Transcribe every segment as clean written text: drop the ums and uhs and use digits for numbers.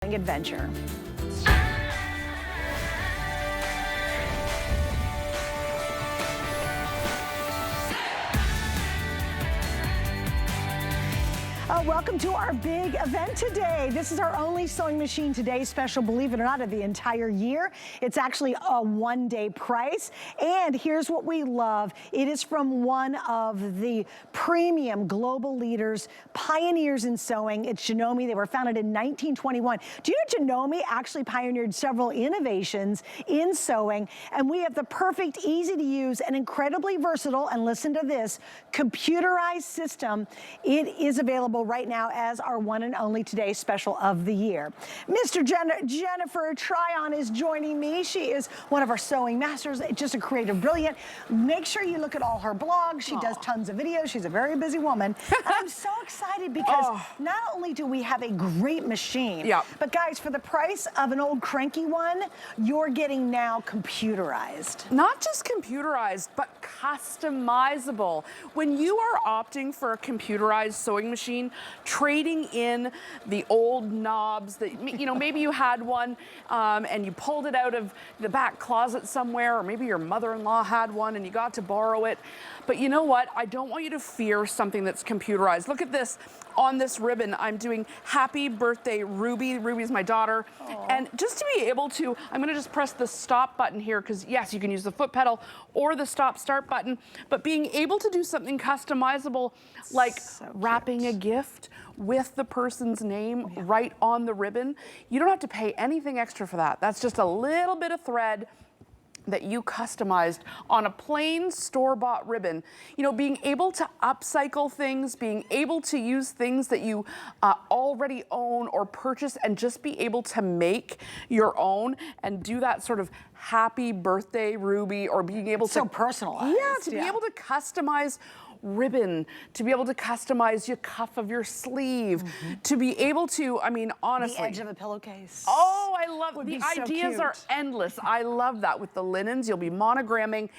adventure. Welcome to our big event today. This is our only sewing machine today special, believe it or not, of the entire year. It's actually a one-day price. And here's what we love. It is from one of the premium global leaders, pioneers in sewing. It's Janome. They were founded in 1921. Do you know Janome actually pioneered several innovations in sewing? And we have the perfect, easy to use, and incredibly versatile, and listen to this, computerized system. It is available right now as our one and only today special of the year. Mr. Jennifer Tryon is joining me. She is one of our sewing masters, just a creative brilliant. Make sure you look at all her blogs. She does tons of videos. She's a very busy woman. And I'm so excited because not only do we have a great machine, but guys, for the price of an old cranky one, you're getting now computerized. Not just computerized, but customizable. When you are opting for a computerized sewing machine, trading in the old knobs that, you know, maybe you had one and you pulled it out of the back closet somewhere, or maybe your mother-in-law had one and you got to borrow it. But you know what? I don't want you to fear something that's computerized. Look at this. On this ribbon, I'm doing happy birthday, Ruby. Ruby's my daughter. And just to be able to, I'm gonna just press the stop button here, because yes, you can use the foot pedal or the stop start button, but being able to do something customizable, like wrapping a gift with the person's name right on the ribbon, you don't have to pay anything extra for that. That's just a little bit of thread that you customized on a plain store-bought ribbon. You know, being able to upcycle things, being able to use things that you already own or purchase, and just be able to make your own and do that sort of happy birthday, Ruby, or being able to— so personalized. Yeah, to be able to customize ribbon, to be able to customize your cuff of your sleeve, to be able to, I mean, honestly. The edge of a pillowcase. Oh, I love it. The So ideas cute. are endless. I love that. With the linens, you'll be monogramming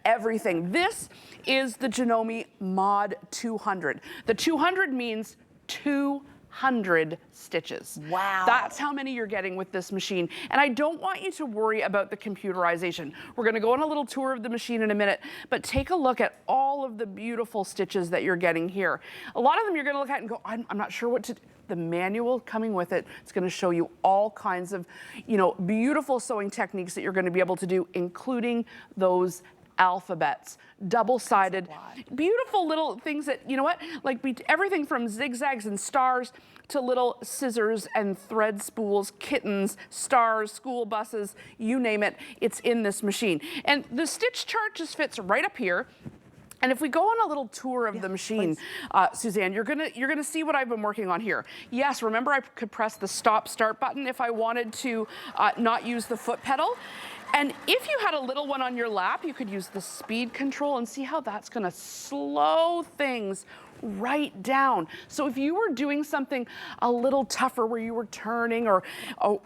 everything. This is the Janome Mod 200. The 200 means 200 stitches. Wow. That's how many you're getting with this machine. And I don't want you to worry about the computerization. We're gonna go on a little tour of the machine in a minute, but take a look at all of the beautiful stitches that you're getting here. A lot of them you're gonna look at and go, I'm not sure what to do. The manual coming with it, it's gonna show you all kinds of, you know, beautiful sewing techniques that you're gonna be able to do, including those alphabets, double-sided, beautiful little things that, you know what, like everything from zigzags and stars to little scissors and thread spools, kittens, stars, school buses, you name it, it's in this machine. And the stitch chart just fits right up here. And if we go on a little tour of the machine, Suzanne, you're gonna see what I've been working on here. Yes, remember I could press the stop start button if I wanted to not use the foot pedal. And if you had a little one on your lap, you could use the speed control and see how that's gonna slow things right down. So if you were doing something a little tougher where you were turning or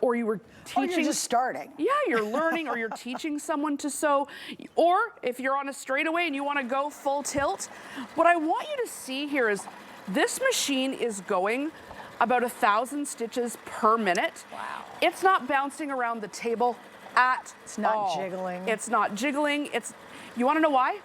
you were teaching— Or you're just starting. Yeah, you're learning or you're teaching someone to sew. Or if you're on a straightaway and you wanna go full tilt, what I want you to see here is this machine is going about 1,000 stitches per minute. Wow. It's not bouncing around the table at It's not all. jiggling. It's not jiggling. You wanna know why?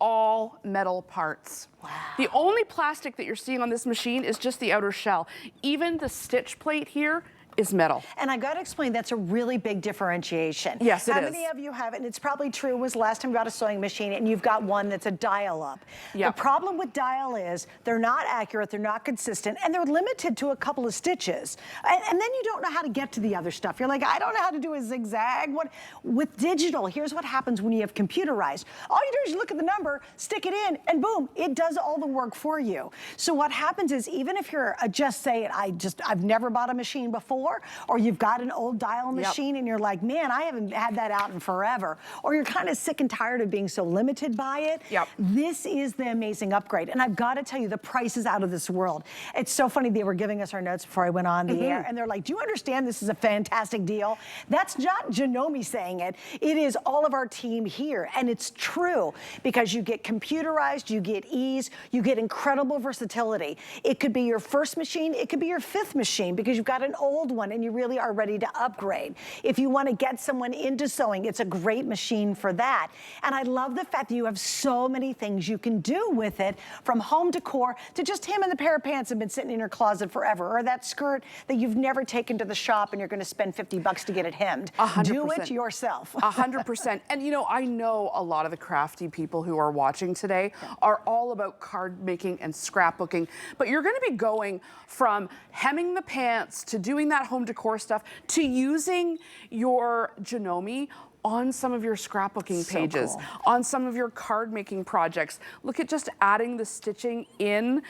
All metal parts. Wow. The only plastic that you're seeing on this machine is just the outer shell. Even the stitch plate here is metal. And I gotta explain, that's a really big differentiation. Yes, it How is. many of you have it, and it's probably true, was last time you got a sewing machine and you've got one that's a dial-up. Yep. The problem with dial is they're not accurate, they're not consistent, and they're limited to a couple of stitches. And then you don't know how to get to the other stuff. You're like, I don't know how to do a zigzag. With digital, here's what happens when you have computerized. All you do is you look at the number, stick it in, and boom, it does all the work for you. So what happens is, even if you're just saying, I've never bought a machine before, or you've got an old dial machine and you're like, man, I haven't had that out in forever, or you're kind of sick and tired of being so limited by it, this is the amazing upgrade. And I've got to tell you, the price is out of this world. It's so funny, they were giving us our notes before I went on the air, and they're like, do you understand this is a fantastic deal? That's not Janome saying it. It is all of our team here, and it's true, because you get computerized, you get ease, you get incredible versatility. It could be your first machine, it could be your fifth machine, because you've got an old one and you really are ready to upgrade. If you want to get someone into sewing, it's a great machine for that. And I love the fact that you have so many things you can do with it, from home decor to just him and the pair of pants have been sitting in your closet forever, or that skirt that you've never taken to the shop and you're going to spend 50 bucks to get it hemmed. 100%. Do it yourself. 100%. And you know, I know a lot of the crafty people who are watching today are all about card making and scrapbooking, but you're going to be going from hemming the pants to doing that home decor stuff to using your Janome on some of your scrapbooking pages, cool. on some of your card making projects. Look at just adding the stitching in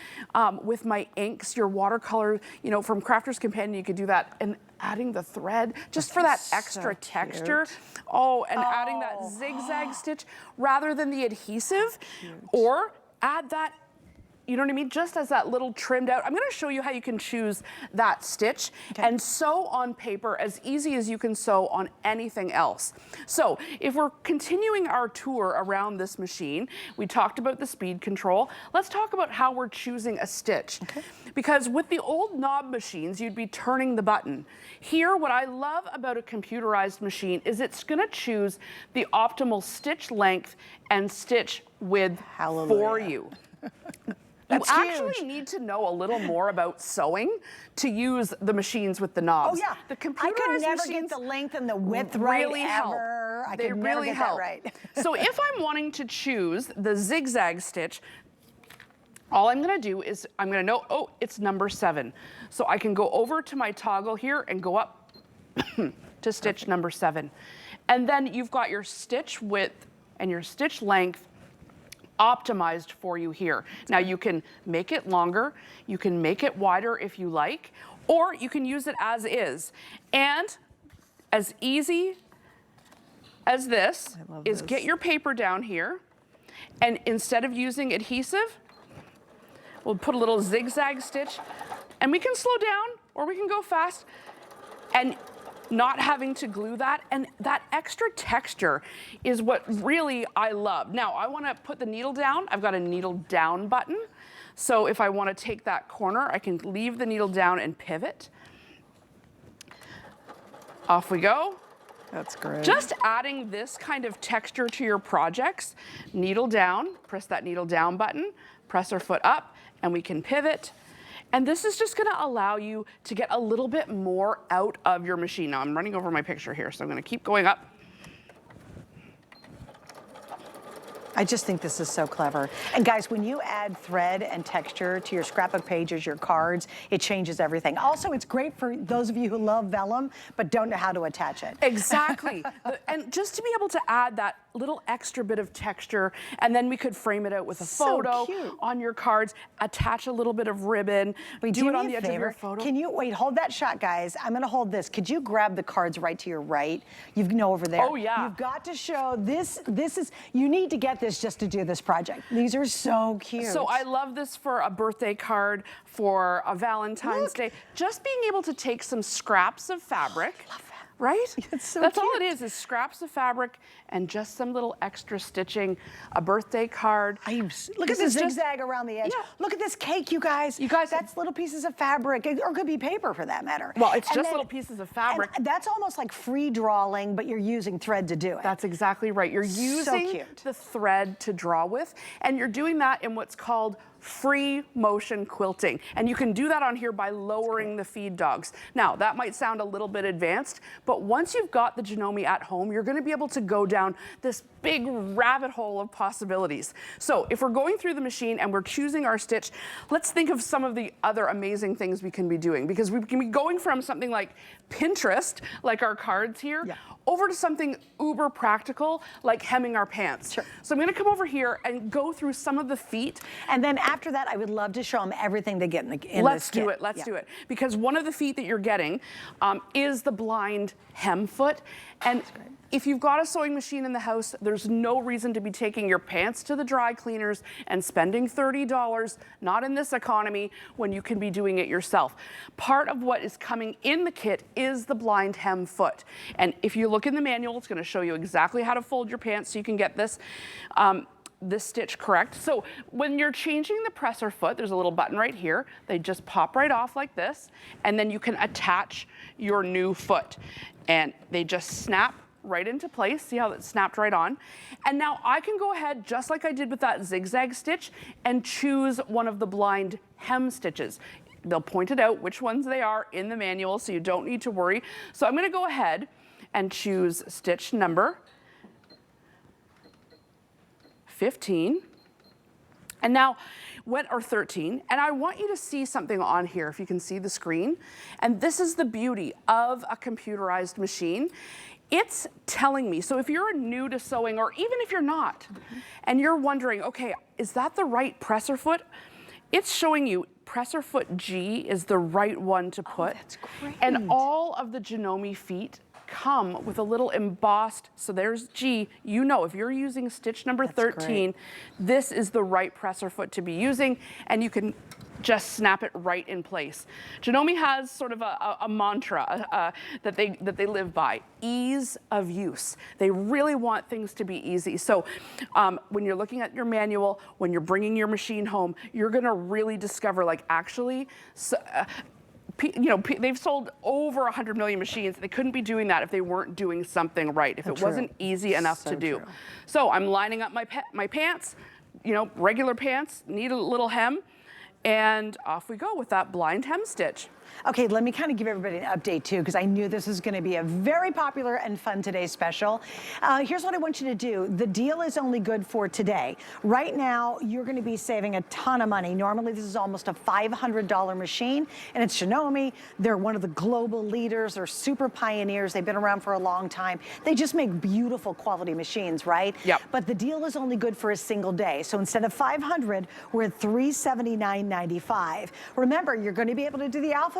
with my inks, your watercolor, you know, from Crafter's Companion, you could do that, and adding the thread just for that extra texture. Oh, and adding that zigzag stitch rather than the adhesive, or add that, you know what I mean, just as that little trimmed out. I'm gonna show you how you can choose that stitch and sew on paper as easy as you can sew on anything else. So if we're continuing our tour around this machine, we talked about the speed control. Let's talk about how we're choosing a stitch. Because with the old knob machines, you'd be turning the button. Here, what I love about a computerized machine is it's gonna choose the optimal stitch length and stitch width for you. That's you huge. actually need to know a little more about sewing to use the machines with the knobs. Oh yeah, the computerized I could never machines get the length and the width really right help. ever. I They could really never get help. that right. So if I'm wanting to choose the zigzag stitch, all I'm gonna do is I'm gonna know, oh, it's number 7. So I can go over to my toggle here and go up to stitch number 7. And then you've got your stitch width and your stitch length optimized for you here. Now you can make it longer, you can make it wider if you like, or you can use it as is. And as easy as this is get your paper down here, and instead of using adhesive, we'll put a little zigzag stitch, and we can slow down or we can go fast, and not having to glue that, and that extra texture is what really I love. Now, I wanna put the needle down. I've got a needle down button. So if I wanna take that corner, I can leave the needle down and pivot. Off we go. That's great. Just adding this kind of texture to your projects. Needle down, press that needle down button, press our foot up, and we can pivot. And this is just gonna allow you to get a little bit more out of your machine. Now I'm running over my picture here, so I'm gonna keep going up. I just think this is so clever. And guys, when you add thread and texture to your scrapbook pages, your cards, it changes everything. Also, it's great for those of you who love vellum, but don't know how to attach it. Exactly. And just to be able to add that little extra bit of texture, and then we could frame it out with a photo on your cards, attach a little bit of ribbon, do it on the edge of your photo. Can you, wait, hold that shot, guys. I'm gonna hold this. Could you grab the cards right to your right? You know, over there. Oh, yeah. You've got to show this is, you need to get this just to do this project. These are so cute. So I love this for a birthday card, for a Valentine's Day. Just being able to take some scraps of fabric. Love that. Right? It's so That's cute. all it is scraps of fabric and just some little extra stitching, a birthday card. Look at the zigzag around the edge. Yeah. Look at this cake, you guys. That's little pieces of fabric, or could be paper for that matter. Well, it's just little pieces of fabric. That's almost like free drawing, but you're using thread to do it. That's exactly right. You're using the thread to draw with, and you're doing that in what's called free motion quilting. And you can do that on here by lowering the feed dogs. Now, that might sound a little bit advanced, but once you've got the Janome at home, you're gonna be able to go down this big rabbit hole of possibilities. So if we're going through the machine and we're choosing our stitch, let's think of some of the other amazing things we can be doing, because we can be going from something like Pinterest, like our cards here, over to something uber practical, like hemming our pants. Sure. So I'm gonna come over here and go through some of the feet. And then after that, I would love to show them everything they get in the kit. Let's do it, let's do it. Because one of the feet that you're getting is the blind hem foot. And if you've got a sewing machine in the house, there's no reason to be taking your pants to the dry cleaners and spending $30, not in this economy, when you can be doing it yourself. Part of what is coming in the kit is the blind hem foot. And if you look in the manual, it's gonna show you exactly how to fold your pants so you can get this. this stitch correct. So when you're changing the presser foot, there's a little button right here. They just pop right off like this, and then you can attach your new foot. And they just snap right into place. See how it snapped right on? And now I can go ahead, just like I did with that zigzag stitch, and choose one of the blind hem stitches. They'll point it out which ones they are in the manual, so you don't need to worry. So I'm gonna go ahead and choose stitch number 15. And now, or 13, and I want you to see something on here, if you can see the screen. And this is the beauty of a computerized machine. It's telling me, so if you're new to sewing, or even if you're not, and you're wondering, okay, is that the right presser foot? It's showing you presser foot G is the right one to put. Oh, that's great. And all of the Janome feet come with a little embossed, so there's G. You know, if you're using stitch number 13, this is the right presser foot to be using, and you can just snap it right in place. Janome has sort of a mantra that they live by: ease of use. They really want things to be easy. So when you're looking at your manual, when you're bringing your machine home, you're gonna really discover, like, actually, they've sold over 100 million machines. They couldn't be doing that if they weren't doing something right, if it wasn't easy enough to do. So I'm lining up my pants, regular pants, need a little hem, and off we go with that blind hem stitch. Okay, let me kind of give everybody an update too, because I knew this was going to be a very popular and fun Today special. Here's what I want you to do. The deal is only good for today. Right now, you're going to be saving a ton of money. Normally, this is almost a $500 machine, and it's Janome. They're one of the global leaders. They're super pioneers. They've been around for a long time. They just make beautiful quality machines, right? Yep. But the deal is only good for a single day. So instead of $500, we're at $379.95. Remember, you're going to be able to do the alphabet.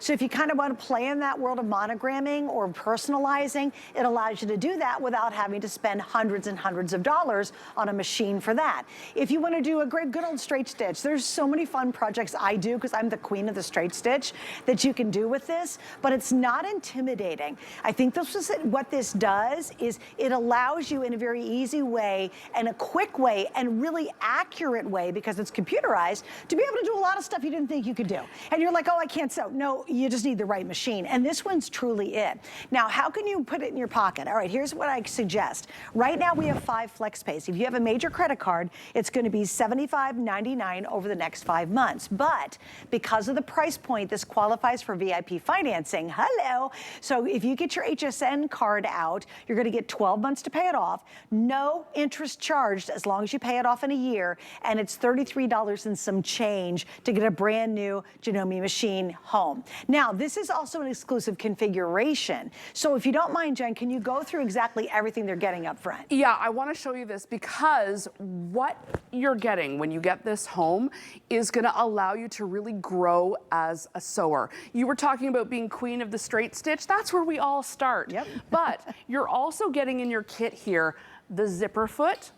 So if you kind of want to play in that world of monogramming or personalizing, it allows you to do that without having to spend hundreds and hundreds of dollars on a machine for that. If you want to do a great good old straight stitch, there's so many fun projects I do, because I'm the queen of the straight stitch, that you can do with this, but it's not intimidating. I think this is what this does, is it allows you in a very easy way and a quick way and really accurate way, because it's computerized, to be able to do a lot of stuff you didn't think you could do. And you're like, oh, I can't sew. No, you just need the right machine. And this one's truly it. Now, how can you put it in your pocket? All right, here's what I suggest. Right now, we have 5 flex pays. If you have a major credit card, it's going to be $75.99 over the next 5 months. But because of the price point, this qualifies for VIP financing. Hello. So if you get your HSN card out, you're going to get 12 months to pay it off. No interest charged as long as you pay it off in a year. And it's $33 and some change to get a brand new Janome machine home. Now, this is also an exclusive configuration. So if you don't mind, Jen, can you go through exactly everything they're getting up front? Yeah, I want to show you this, because what you're getting when you get this home is going to allow you to really grow as a sewer. You were talking about being queen of the straight stitch. That's where we all start. Yep. But you're also getting in your kit here the zipper foot.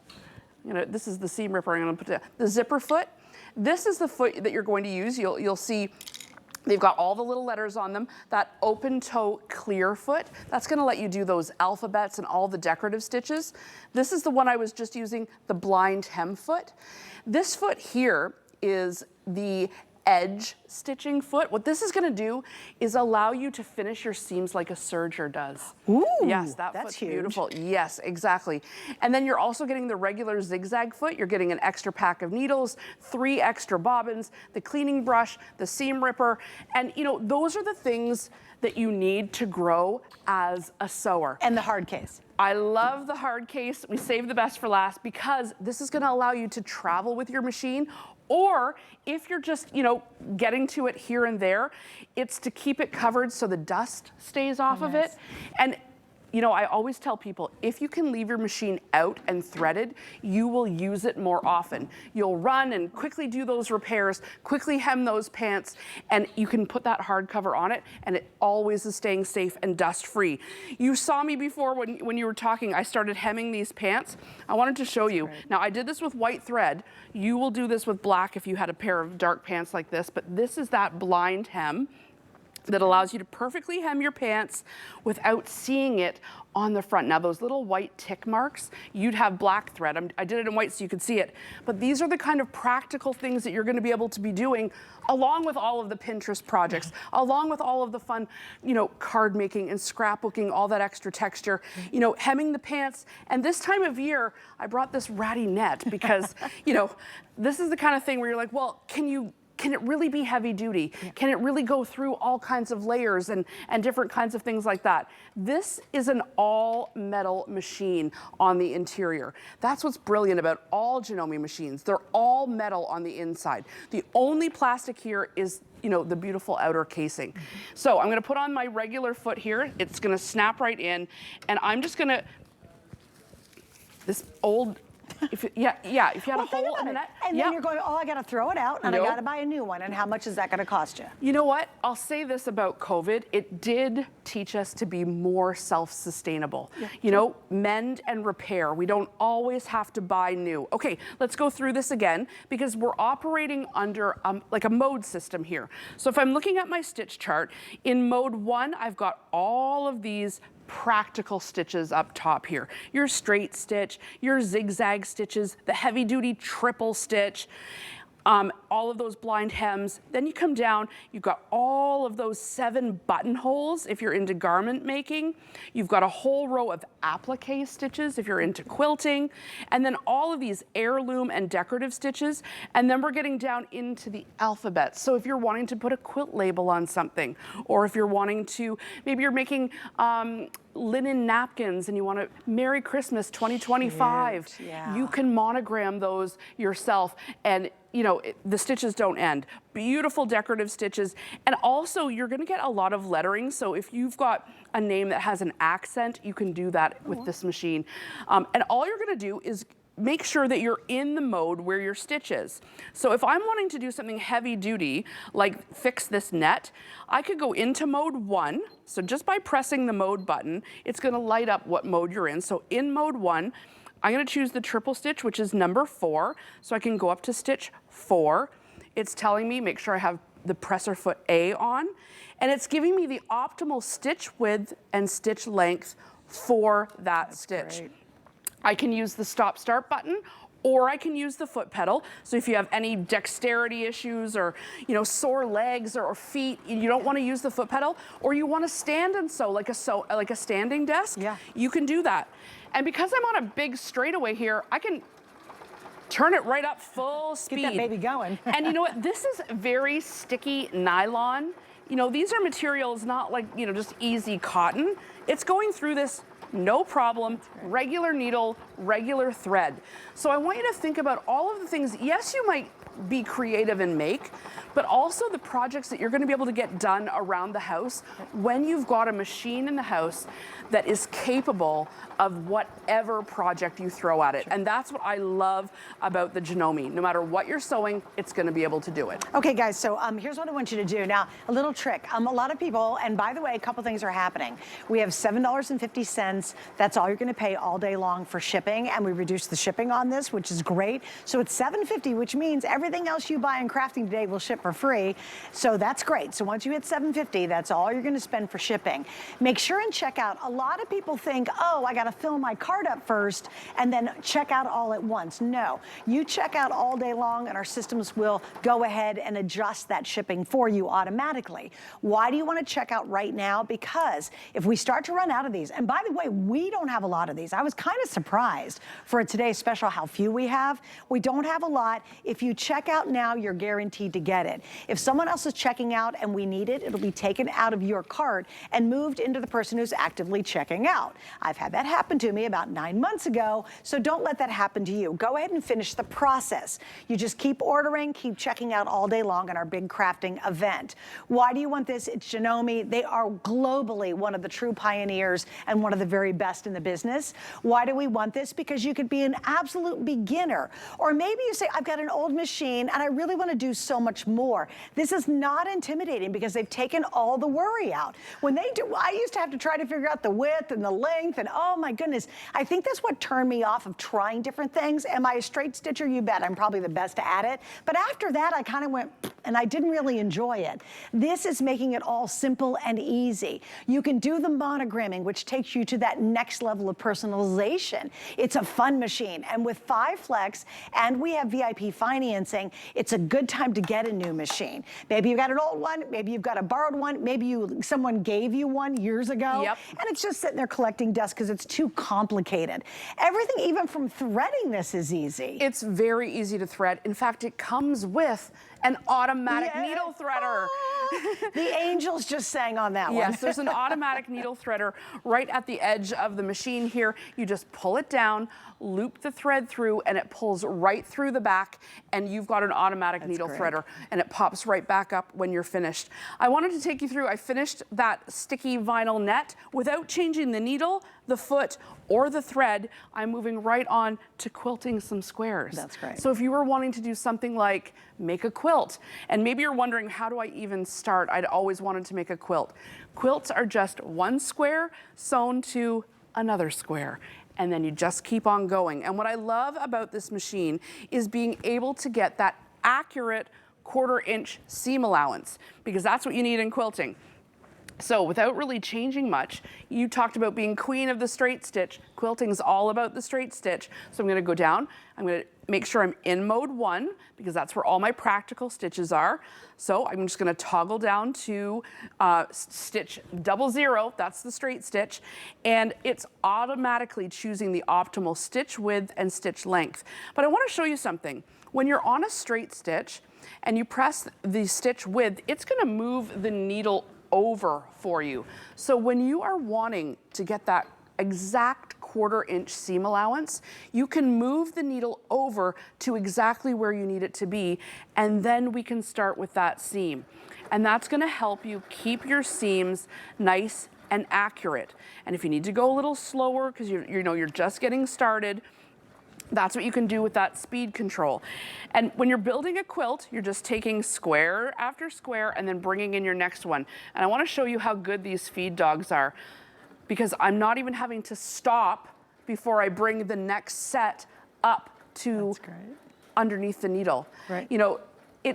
This is the seam ripper. I'm going to put the zipper foot. This is the foot that you're going to use. You'll see they've got all the little letters on them. That open toe clear foot, that's gonna let you do those alphabets and all the decorative stitches. This is the one I was just using, the blind hem foot. This foot here is the edge stitching foot. What this is gonna do is allow you to finish your seams like a serger does. Ooh, yes, that's foot's huge. Beautiful. Yes, exactly. And then you're also getting the regular zigzag foot. You're getting an extra pack of needles, 3 extra bobbins, the cleaning brush, the seam ripper, and those are the things that you need to grow as a sewer. And the hard case. I love the hard case. We saved the best for last, because this is gonna allow you to travel with your machine, or if you're just, getting to it here and there, it's to keep it covered so the dust stays off of it. And I always tell people, if you can leave your machine out and threaded, you will use it more often. You'll run and quickly do those repairs, quickly hem those pants, and you can put that hard cover on it, and it always is staying safe and dust free. You saw me before when you were talking, I started hemming these pants. I wanted to show you. Now, I did this with white thread. You will do this with black if you had a pair of dark pants like this, but this is that blind hem. that allows you to perfectly hem your pants without seeing it on the front. Now those little white tick marks, you'd have black thread. I did it in white so you could see it. But these are the kind of practical things that you're gonna be able to be doing along with all of the Pinterest projects, along with all of the fun, you know, card making and scrapbooking, all that extra texture, you know, hemming the pants. And this time of year, I brought this ratty net because, you know, this is the kind of thing where you're like, well, can it really be heavy duty? Yeah. Can it really go through all kinds of layers and different kinds of things like that? This is an all metal machine on the interior. That's what's brilliant about all Janome machines. They're all metal on the inside. The only plastic here is, you know, the beautiful outer casing. So I'm gonna put on my regular foot here. It's gonna snap right in, and I'm just gonna, this old, if you had a hole in that. And then you're going, oh, I got to throw it out and I got to buy a new one. And how much is that going to cost you? You know what? I'll say this about COVID. It did teach us to be more self-sustainable. Yeah. You know, mend and repair. We don't always have to buy new. Okay, let's go through this again because we're operating under like a mode system here. So if I'm looking at my stitch chart, in mode 1, I've got all of these practical stitches up top here. Your straight stitch, your zigzag stitches, the heavy duty triple stitch, all of those blind hems. Then you come down, you've got all of those 7 buttonholes if you're into garment making. You've got a whole row of applique stitches if you're into quilting. And then all of these heirloom and decorative stitches. And then we're getting down into the alphabet. So if you're wanting to put a quilt label on something, or if you're wanting to, maybe you're making linen napkins and you want to Merry Christmas 2025. Cute, yeah. You can monogram those yourself, and you know, the stitches don't end. Beautiful decorative stitches. And also you're gonna get a lot of lettering. So if you've got a name that has an accent, you can do that with this machine. And all you're gonna do is make sure that you're in the mode where your stitch is. So if I'm wanting to do something heavy duty, like fix this net, I could go into mode 1. So just by pressing the mode button, it's gonna light up what mode you're in. So in mode 1, I'm gonna choose the triple stitch, which is number 4. So I can go up to stitch 4. It's telling me, make sure I have the presser foot A on, and it's giving me the optimal stitch width and stitch length for that stitch. Great. I can use the stop start button, or I can use the foot pedal. So if you have any dexterity issues or, you know, sore legs or feet, you don't want to use the foot pedal, or you want to stand and sew like a standing desk, you can do that. And because I'm on a big straightaway here, I can turn it right up full speed. Get that baby going. And you know what? This is very sticky nylon. You know, these are materials not like, you know, just easy cotton. It's going through this no problem, regular needle, regular thread. So I want you to think about all of the things. Yes, you might be creative and make, but also the projects that you're going to be able to get done around the house when you've got a machine in the house that is capable of whatever project you throw at it. And that's what I love about the Janome. No matter what you're sewing, it's going to be able to do it. Okay, guys, so here's what I want you to do. Now, a little trick. A lot of people, and by the way, a couple things are happening. We have $7.50. That's all you're going to pay all day long for shipping, and we reduced the shipping on this, which is great. So it's $7.50, which means everything else you buy in Crafty today will ship for free. So that's great. So once you hit $7.50, that's all you're going to spend for shipping. Make sure and check out. A lot of people think, oh, I got to fill my cart up first and then check out all at once. No, you check out all day long and our systems will go ahead and adjust that shipping for you automatically. Why do you want to check out right now? Because if we start to run out of these, and by the way, we don't have a lot of these. I was kind of surprised for today's special how few we have. We don't have a lot. If you check out now, you're guaranteed to get it. If someone else is checking out and we need it, it'll be taken out of your cart and moved into the person who's actively checking out. I've had that happen to me about 9 months ago, so don't let that happen to you. Go ahead and finish the process. You just keep ordering, keep checking out all day long in our big crafting event. Why do you want this? It's Janome. They are globally one of the true pioneers and one of the very best in the business. Why do we want this? Because you could be an absolute beginner, or maybe you say, I've got an old machine machine and I really want to do so much more. This is not intimidating because they've taken all the worry out. When they do, I used to have to try to figure out the width and the length and oh my goodness. I think that's what turned me off of trying different things. Am I a straight stitcher? You bet. I'm probably the best at it. But after that, I kind of went and I didn't really enjoy it. This is making it all simple and easy. You can do the monogramming, which takes you to that next level of personalization. It's a fun machine. And with 5 Flex, and we have VIP financing, it's a good time to get a new machine. Maybe you've got an old one, maybe you've got a borrowed one, maybe someone gave you one years ago, and it's just sitting there collecting dust because it's too complicated. Everything, even from threading this, is easy. It's very easy to thread. In fact, it comes with an automatic needle threader. The angels just sang on that one. Yes, there's an automatic needle threader right at the edge of the machine here. You just pull it down, loop the thread through, and it pulls right through the back, and you've got an automatic needle threader, and it pops right back up when you're finished. I wanted to take you through, I finished that sticky vinyl net without changing the needle, the foot, or the thread. I'm moving right on to quilting some squares. That's great. So if you were wanting to do something like make a quilt, and maybe you're wondering, how do I even start? I'd always wanted to make a quilt. Quilts are just one square sewn to another square, and then you just keep on going. And what I love about this machine is being able to get that accurate 1/4 inch seam allowance, because that's what you need in quilting. So without really changing much, you talked about being queen of the straight stitch. Quilting's all about the straight stitch. So I'm gonna go down, I'm gonna make sure I'm in mode 1 because that's where all my practical stitches are. So I'm just gonna toggle down to stitch 00, that's the straight stitch, and it's automatically choosing the optimal stitch width and stitch length. But I wanna show you something. When you're on a straight stitch and you press the stitch width, it's gonna move the needle over for you. So when you are wanting to get that exact 1/4 inch seam allowance, you can move the needle over to exactly where you need it to be, and then we can start with that seam. And that's gonna help you keep your seams nice and accurate. And if you need to go a little slower because you're just getting started, that's what you can do with that speed control. And when you're building a quilt, you're just taking square after square and then bringing in your next one. And I want to show you how good these feed dogs are, because I'm not even having to stop before I bring the next set up to underneath the needle. Right. You know,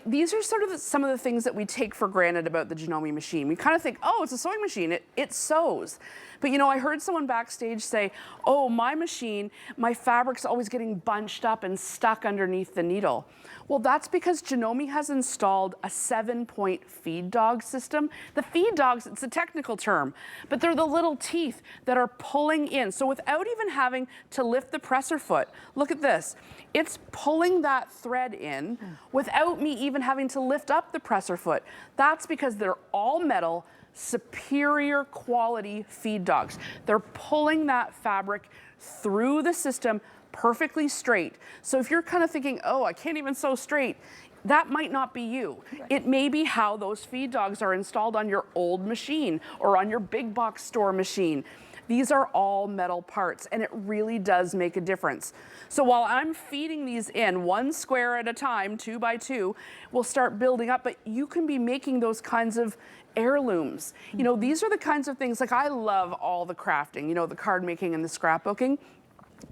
these are sort of some of the things that we take for granted about the Janome machine. We kind of think, oh, it's a sewing machine, it sews. But you know, I heard someone backstage say, oh, my machine, my fabric's always getting bunched up and stuck underneath the needle. Well, that's because Janome has installed a 7-point feed dog system. The feed dogs, it's a technical term, but they're the little teeth that are pulling in. So without even having to lift the presser foot, look at this. It's pulling that thread in without me even having to lift up the presser foot. That's because they're all metal, superior quality feed dogs. They're pulling that fabric through the system perfectly straight. So if you're kind of thinking, oh, I can't even sew straight, that might not be you. It may be how those feed dogs are installed on your old machine or on your big box store machine. These are all metal parts, and it really does make a difference. So while I'm feeding these in 1 square at a time, 2 by 2, we'll start building up, but you can be making those kinds of heirlooms. You know, these are the kinds of things, like I love all the crafting, you know, the card making and the scrapbooking.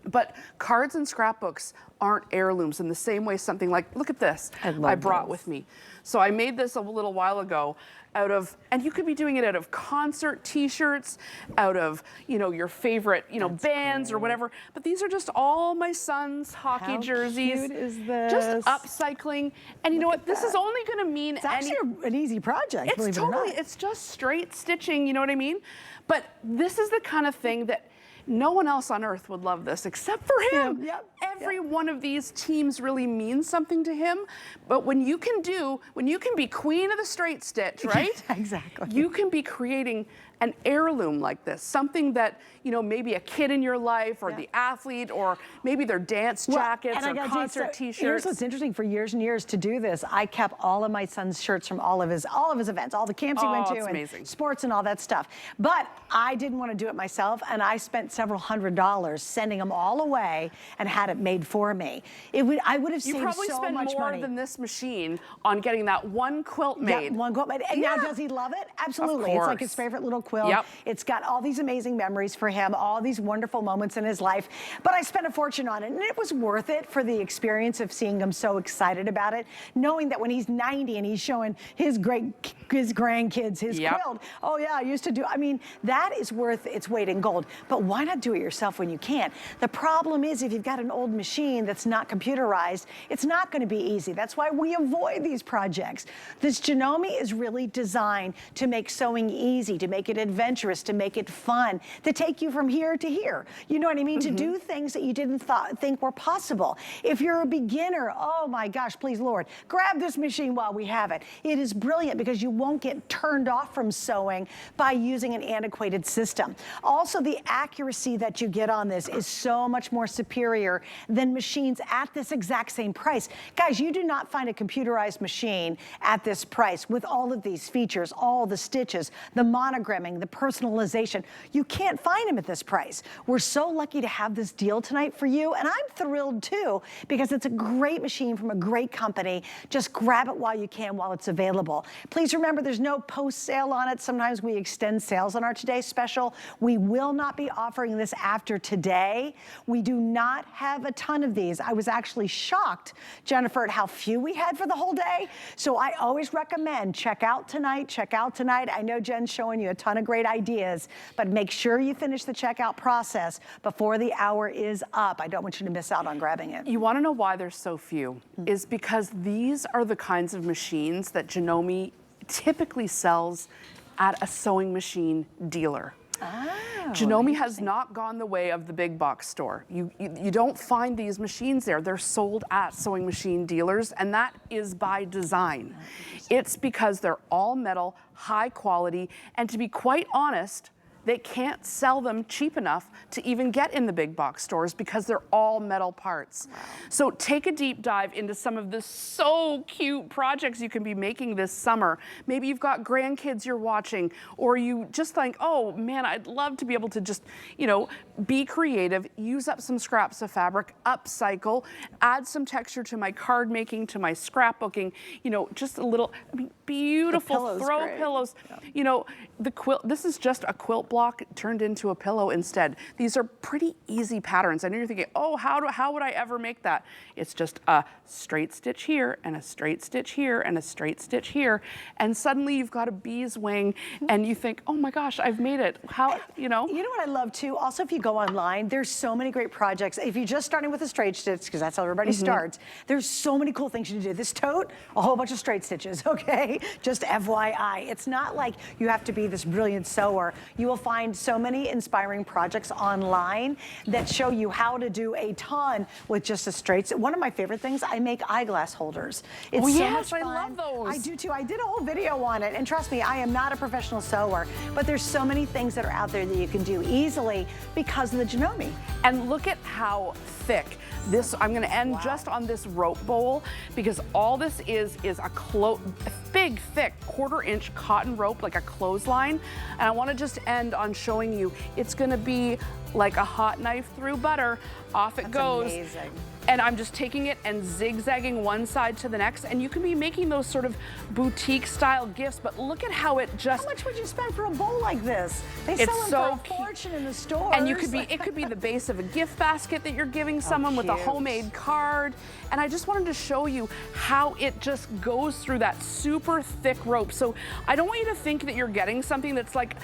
But cards and scrapbooks aren't heirlooms in the same way something like, look at this, I brought with me. So I made this a little while ago out of, and you could be doing it out of concert t-shirts, out of, you know, your favorite, you know, bands or whatever. But these are just all my son's hockey jerseys. How cute is this? Just upcycling. And you know what, this is only gonna mean it's actually an easy project, it's totally, it's just straight stitching, you know what I mean? But this is the kind of thing that no one else on earth would love this except for him. Every one of these teams really means something to him. But when you can be queen of the straight stitch, right? Exactly. You can be creating an heirloom like this, something that, you know, maybe a kid in your life or the athlete, or maybe their dance jackets or concert t-shirts. Here's what's interesting, for years and years to do this, I kept all of my son's shirts from all of his events, all the camps he went to, and sports and all that stuff. But I didn't want to do it myself, and I spent several $100s sending them all away and had it made for me. I would have saved so much money. You probably spend more than this machine on getting that one quilt made. Yeah, one quilt made. And now, does he love it? Absolutely. It's like his favorite little quilt. Yep. It's got all these amazing memories for him, all these wonderful moments in his life. But I spent a fortune on it, and it was worth it for the experience of seeing him so excited about it, knowing that when he's 90 and he's showing his grandkids his quilt. Oh yeah, I used to do. I mean, that is worth its weight in gold. But why not do it yourself when you can? The problem is, if you've got an old machine that's not computerized, it's not going to be easy. That's why we avoid these projects. This Janome is really designed to make sewing easy, to make it adventurous, to make it fun, to take you from here to here. You know what I mean? To do things that you didn't think were possible. If you're a beginner, oh my gosh, please Lord, grab this machine while we have it. It is brilliant because you won't get turned off from sewing by using an antiquated system. Also, the accuracy that you get on this is so much more superior than machines at this exact same price. Guys, you do not find a computerized machine at this price with all of these features, all the stitches, the monogramming, the personalization. You can't find them at this price. We're so lucky to have this deal tonight for you, and I'm thrilled too, because it's a great machine from a great company. Just grab it while you can, while it's available. Please remember, there's no post sale on it. Sometimes we extend sales on our Today Special. We will not be offering this after today. We do not have a ton of these. I was actually shocked, Jennifer, at how few we had for the whole day. So I always recommend check out tonight, check out tonight. I know Jen's showing you a ton of great ideas, but make sure you finish the checkout process before the hour is up. I don't want you to miss out on grabbing it. You want to know why there's so few? Is because these are the kinds of machines that Janome typically sells at a sewing machine dealer. Oh, Janome has not gone the way of the big box store. You don't find these machines there. They're sold at sewing machine dealers, and that is by design. It's because they're all metal, high quality, and to be quite honest, they can't sell them cheap enough to even get in the big box stores because they're all metal parts. Wow. So take a deep dive into some of the so cute projects you can be making this summer. Maybe you've got grandkids you're watching, or you just think, oh man, I'd love to be able to just, you know, be creative, use up some scraps of fabric, upcycle, add some texture to my card making, to my scrapbooking, you know, just a little, I mean, beautiful throw pillows. Yeah. You know, the quilt, this is just a quilt block turned into a pillow instead. These are pretty easy patterns. I know you're thinking, oh, how would I ever make that? It's just a straight stitch here and a straight stitch here and a straight stitch here, and suddenly you've got a bee's wing, and you think, oh my gosh, I've made it. How, you know? You know what I love too? Also, if you go online, there's so many great projects. If you're just starting with a straight stitch, because that's how everybody starts, there's so many cool things you can do. This tote, a whole bunch of straight stitches, okay? Just FYI. It's not like you have to be this brilliant sewer. You will find so many inspiring projects online that show you how to do a ton with just a straight stitch. One of my favorite things, I make eyeglass holders. It's so much fun. I love those. I do too. I did a whole video on it, and trust me, I am not a professional sewer, but there's so many things that are out there that you can do easily because of the Janome. And look at how thick this, I'm gonna end just on this rope bowl, because all this is a big, thick, 1/4 inch cotton rope, like a clothesline. And I wanna just end on showing you, it's gonna be like a hot knife through butter. Off it goes. Amazing. And I'm just taking it and zigzagging one side to the next, and you can be making those sort of boutique style gifts, but look at how it just... How much would you spend for a bowl like this? They sell them for a fortune in the stores. And you could be, it could be the base of a gift basket that you're giving someone with a homemade card. And I just wanted to show you how it just goes through that super thick rope. So I don't want you to think that you're getting something that's like,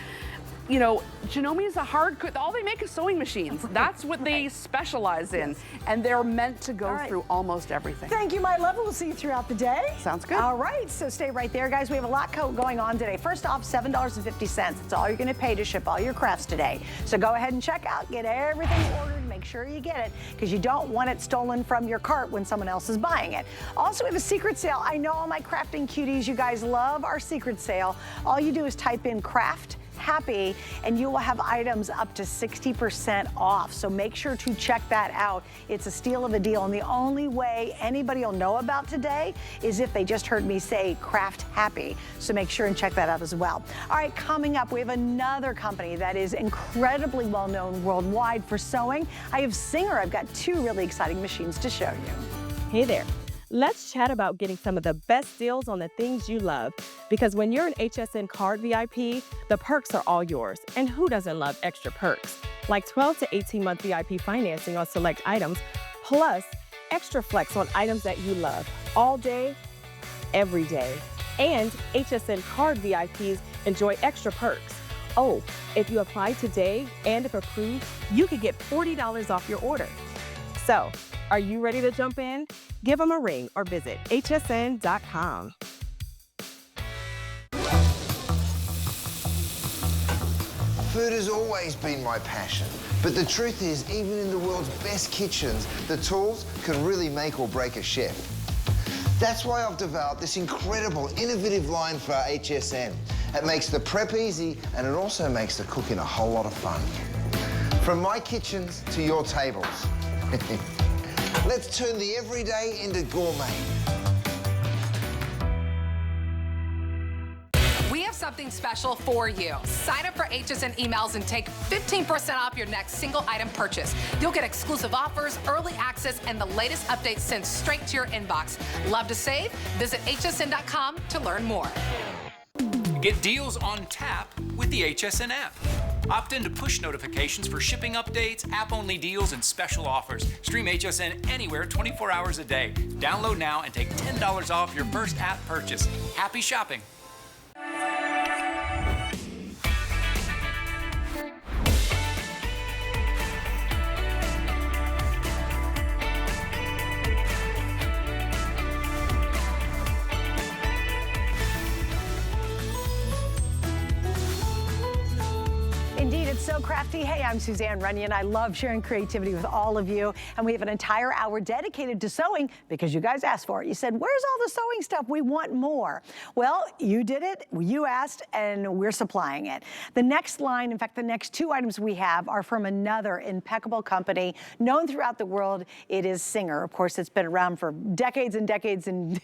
you know, Janome is a hard, all they make is sewing machines. That's what they specialize in. And they're meant to go through almost everything. Thank you, my love. We'll see you throughout the day. Sounds good. All right, so stay right there, guys. We have a lot going on today. First off, $7.50. That's all you're gonna pay to ship all your crafts today. So go ahead and check out, get everything ordered, make sure you get it, because you don't want it stolen from your cart when someone else is buying it. Also, we have a secret sale. I know all my crafting cuties, you guys love our secret sale. All you do is type in craft Happy, and you will have items up to 60% off. So make sure to check that out. It's a steal of a deal, and the only way anybody will know about today is if they just heard me say Craft Happy. So make sure and check that out as well. All right, coming up, we have another company that is incredibly well known worldwide for sewing. I have Singer. I've got two really exciting machines to show you. Hey there. Let's chat about getting some of the best deals on the things you love. Because when you're an HSN card VIP, the perks are all yours. And who doesn't love extra perks? Like 12 to 18-month VIP financing on select items, plus extra flex on items that you love all day, every day. And HSN card VIPs enjoy extra perks. Oh, if you apply today and if approved, you could get $40 off your order. So, are you ready to jump in? Give them a ring or visit hsn.com. Food has always been my passion, but the truth is, even in the world's best kitchens, the tools can really make or break a chef. That's why I've developed this incredible, innovative line for HSN. It makes the prep easy, and it also makes the cooking a whole lot of fun. From my kitchens to your tables. Let's turn the everyday into gourmet. We have something special for you. Sign up for HSN emails and take 15% off your next single item purchase. You'll get exclusive offers, early access, and the latest updates sent straight to your inbox. Love to save? Visit hsn.com to learn more. Get deals on tap with the HSN app. Opt in to push notifications for shipping updates, app-only deals, and special offers. Stream HSN anywhere 24 hours a day. Download now and take $10 off your first app purchase. Happy shopping. Indeed, it's so crafty. Hey, I'm Suzanne Runyon. I love sharing creativity with all of you. And we have an entire hour dedicated to sewing because you guys asked for it. You said, where's all the sewing stuff? We want more. Well, you did it, you asked, and we're supplying it. The next line, in fact, the next two items we have are from another impeccable company known throughout the world. It is Singer. Of course, it's been around for decades and decades and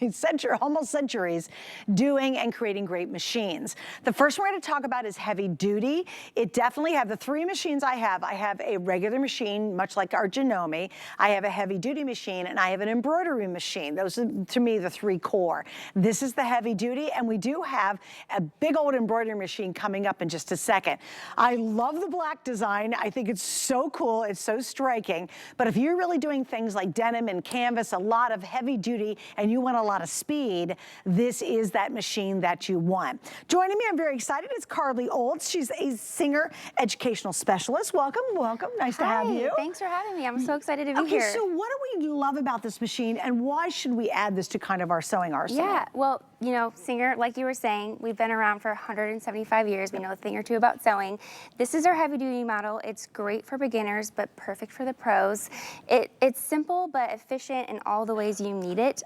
almost centuries, doing and creating great machines. The first one we're going to talk about is heavy duty. It definitely have the three machines I have. I have a regular machine, much like our Janome. I have a heavy duty machine, and I have an embroidery machine. Those are, to me, the three core. This is the heavy duty, and we do have a big old embroidery machine coming up in just a second. I love the black design. I think it's so cool. It's so striking. But if you're really doing things like denim and canvas, a lot of heavy duty, and you want a lot of speed, this is that machine that you want. Joining me, I'm very excited, is Carly Olds. She's a Singer educational specialist. Welcome, welcome. Nice to have you. Thanks for having me. I'm so excited to be here. Okay, so what do we love about this machine, and why should we add this to kind of our sewing arsenal? Yeah, well, you know, Singer, like you were saying, we've been around for 175 years. We know a thing or two about sewing. This is our heavy duty model. It's great for beginners, but perfect for the pros. It's simple, but efficient in all the ways you need it.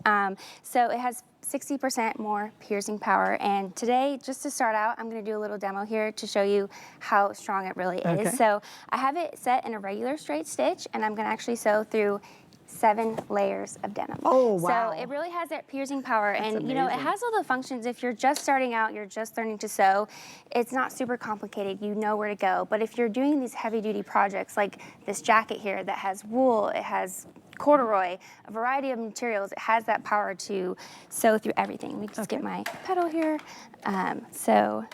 So it has 60% more piercing power. And today, just to start out, I'm going to do a little demo here to show you how strong it really is. So I have it set in a regular straight stitch, and I'm going to actually sew through 7 layers of denim. Oh, wow. So it really has that piercing power. That's and, amazing. you know, it has all the functions. If you're just starting out, you're just learning to sew, it's not super complicated. You know where to go. But if you're doing these heavy duty projects like this jacket here that has wool, it has corduroy, a variety of materials, it has that power to sew through everything. Let me just get my pedal here. So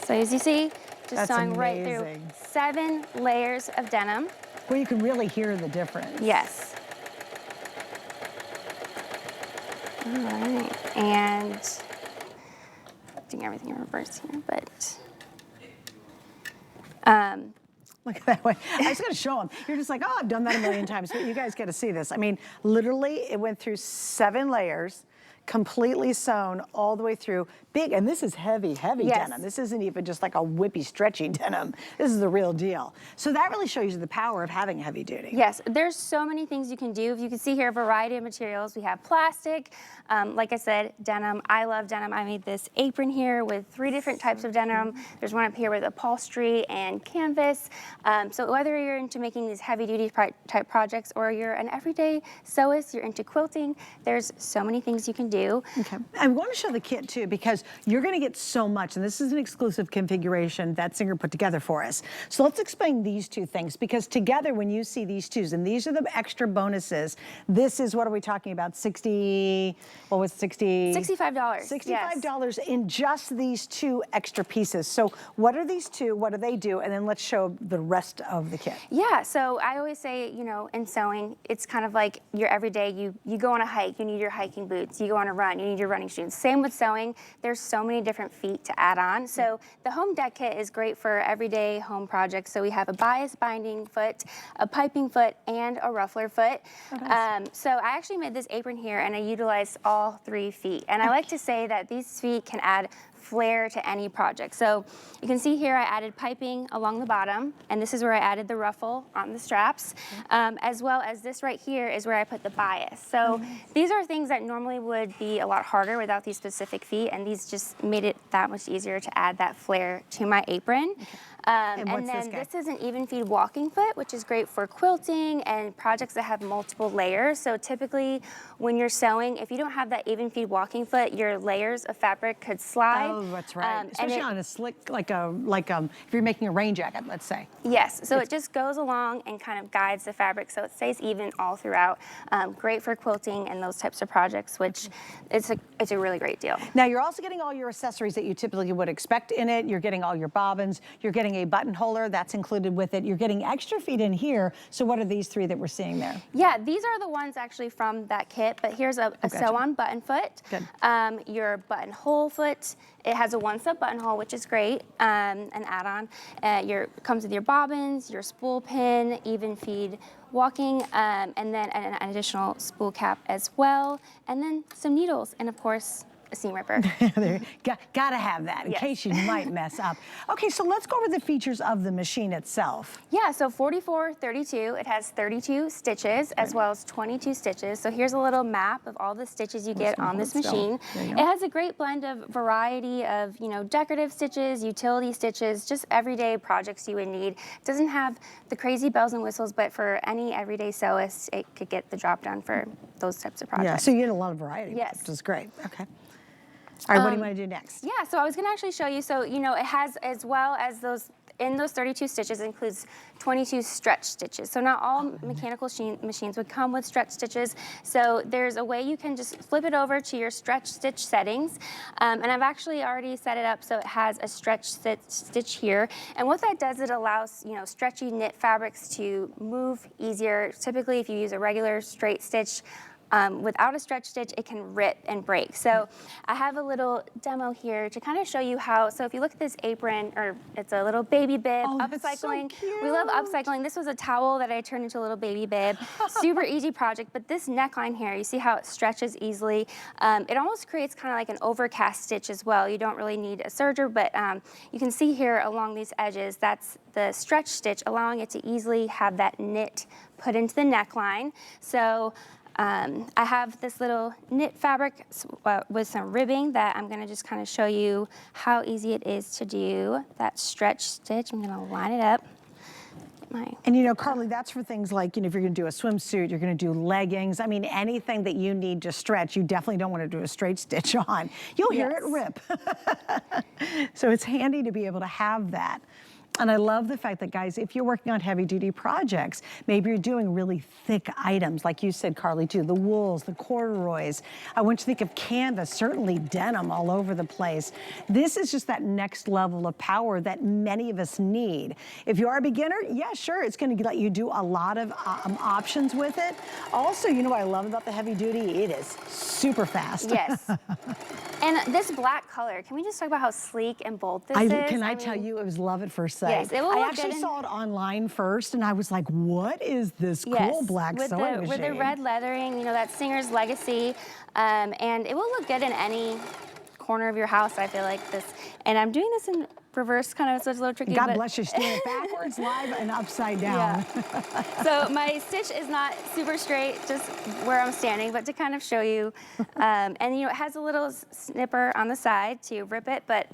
as you see, just sewing right through 7 layers of denim. Well, you can really hear the difference. Yes. All right, and doing everything in reverse here, but look at that way. I was going to show them. You're just like, oh, I've done that a million times, but you guys got to see this. I mean, literally, it went through 7 layers, completely sewn all the way through. Big, and this is heavy denim. This isn't even just like a whippy, stretchy denim. This is the real deal. So that really shows you the power of having heavy duty. Yes, there's so many things you can do. You can see here a variety of materials. We have plastic, like I said, denim. I love denim. I made this apron here with 3 different types of denim. There's one up here with upholstery and canvas. So whether you're into making these heavy duty type projects or you're an everyday sewist, you're into quilting, there's so many things you can do. Okay, I want to show the kit too, because you're going to get so much, and this is an exclusive configuration that Singer put together for us. So let's explain these 2 things, because together when you see these 2s, and these are the extra bonuses, this is, what are we talking about, 60, what was 60? $65. $65 in just these 2 extra pieces. So what are these 2, what do they do, and then let's show the rest of the kit. Yeah, so I always say, you know, in sewing, it's kind of like your everyday, you go on a hike, you need your hiking boots, you go on a run, you need your running shoes. Same with sewing, there's so many different feet to add on. So the home deck kit is great for everyday home projects. So we have a bias binding foot, a piping foot, and a ruffler foot. So I actually made this apron here and I utilized all 3 feet. And I like to say that these feet can add flair to any project. So you can see here I added piping along the bottom, and this is where I added the ruffle on the straps, as well as this right here is where I put the bias. So these are things that normally would be a lot harder without these specific feet, and these just made it that much easier to add that flair to my apron. And then this is an even feed walking foot, which is great for quilting and projects that have multiple layers. So typically when you're sewing, if you don't have that even feed walking foot, your layers of fabric could slide. Oh, that's right. Especially on a slick, if you're making a rain jacket, let's say. Yes, so it just goes along and kind of guides the fabric so it stays even all throughout. Great for quilting and those types of projects, which it's a really great deal. Now you're also getting all your accessories that you typically would expect in it. You're getting all your bobbins. You're getting a button holder that's included with it. You're getting extra feet in here. So what are these 3 that we're seeing there? Yeah, these are the ones actually from that kit, but here's a sew-on button foot. Good. Your buttonhole foot. It has a 1-step buttonhole, which is great, an add-on. Comes with your bobbins, your spool pin, even feed walking, and then an additional spool cap as well, and then some needles, and of course, a seam ripper. Gotta have that in case you might mess up. Okay, so let's go over the features of the machine itself. Yeah, so 4432, it has 32 stitches as well as 22 stitches. So here's a little map of all the stitches you get on this machine. It has a great blend of variety of, you know, decorative stitches, utility stitches, just everyday projects you would need. It doesn't have the crazy bells and whistles, but for any everyday sewist, it could get the job done for those types of projects. Yeah, so you get a lot of variety, which is great. Okay. All right, what do you want to do next? Yeah, so I was going to actually show you. So, you know, it has, as well as those, in those 32 stitches, includes 22 stretch stitches. So not all mechanical machines would come with stretch stitches. So there's a way you can just flip it over to your stretch stitch settings. And I've actually already set it up so it has a stretch stitch here. And what that does, it allows, you know, stretchy knit fabrics to move easier. Typically, if you use a regular straight stitch, without a stretch stitch, it can rip and break. So I have a little demo here to kind of show you how, so if you look at this apron, or it's a little baby bib, upcycling. So cute. We love upcycling. This was a towel that I turned into a little baby bib. Super easy project, but this neckline here, you see how it stretches easily. It almost creates kind of like an overcast stitch as well. You don't really need a serger, but you can see here along these edges, that's the stretch stitch, allowing it to easily have that knit put into the neckline. So I have this little knit fabric with some ribbing that I'm gonna just kind of show you how easy it is to do that stretch stitch. I'm gonna line it up. And you know, Carly, that's for things like, you know, if you're gonna do a swimsuit, you're gonna do leggings. I mean, anything that you need to stretch, you definitely don't wanna do a straight stitch on. You'll hear it rip. So it's handy to be able to have that. And I love the fact that, guys, if you're working on heavy duty projects, maybe you're doing really thick items, like you said, Carly, too, the wools, the corduroys. I want you to think of canvas, certainly denim all over the place. This is just that next level of power that many of us need. If you are a beginner, yeah, sure, it's gonna let you do a lot of options with it. Also, you know what I love about the heavy duty? It is super fast. Yes. And this black color, can we just talk about how sleek and bold this is? Can I tell you, it was love at first sight. Yes, it will I look actually good saw it online first, and I was like, what is this cool black with sewing machine? With the red leathering, you know, that Singer's legacy, and it will look good in any corner of your house, I feel like this. And I'm doing this in reverse, kind of, so it's a little tricky. God bless you, stand backwards, live, and upside down. Yeah. So my stitch is not super straight, just where I'm standing, but to kind of show you. And you know, it has a little snipper on the side to rip it, but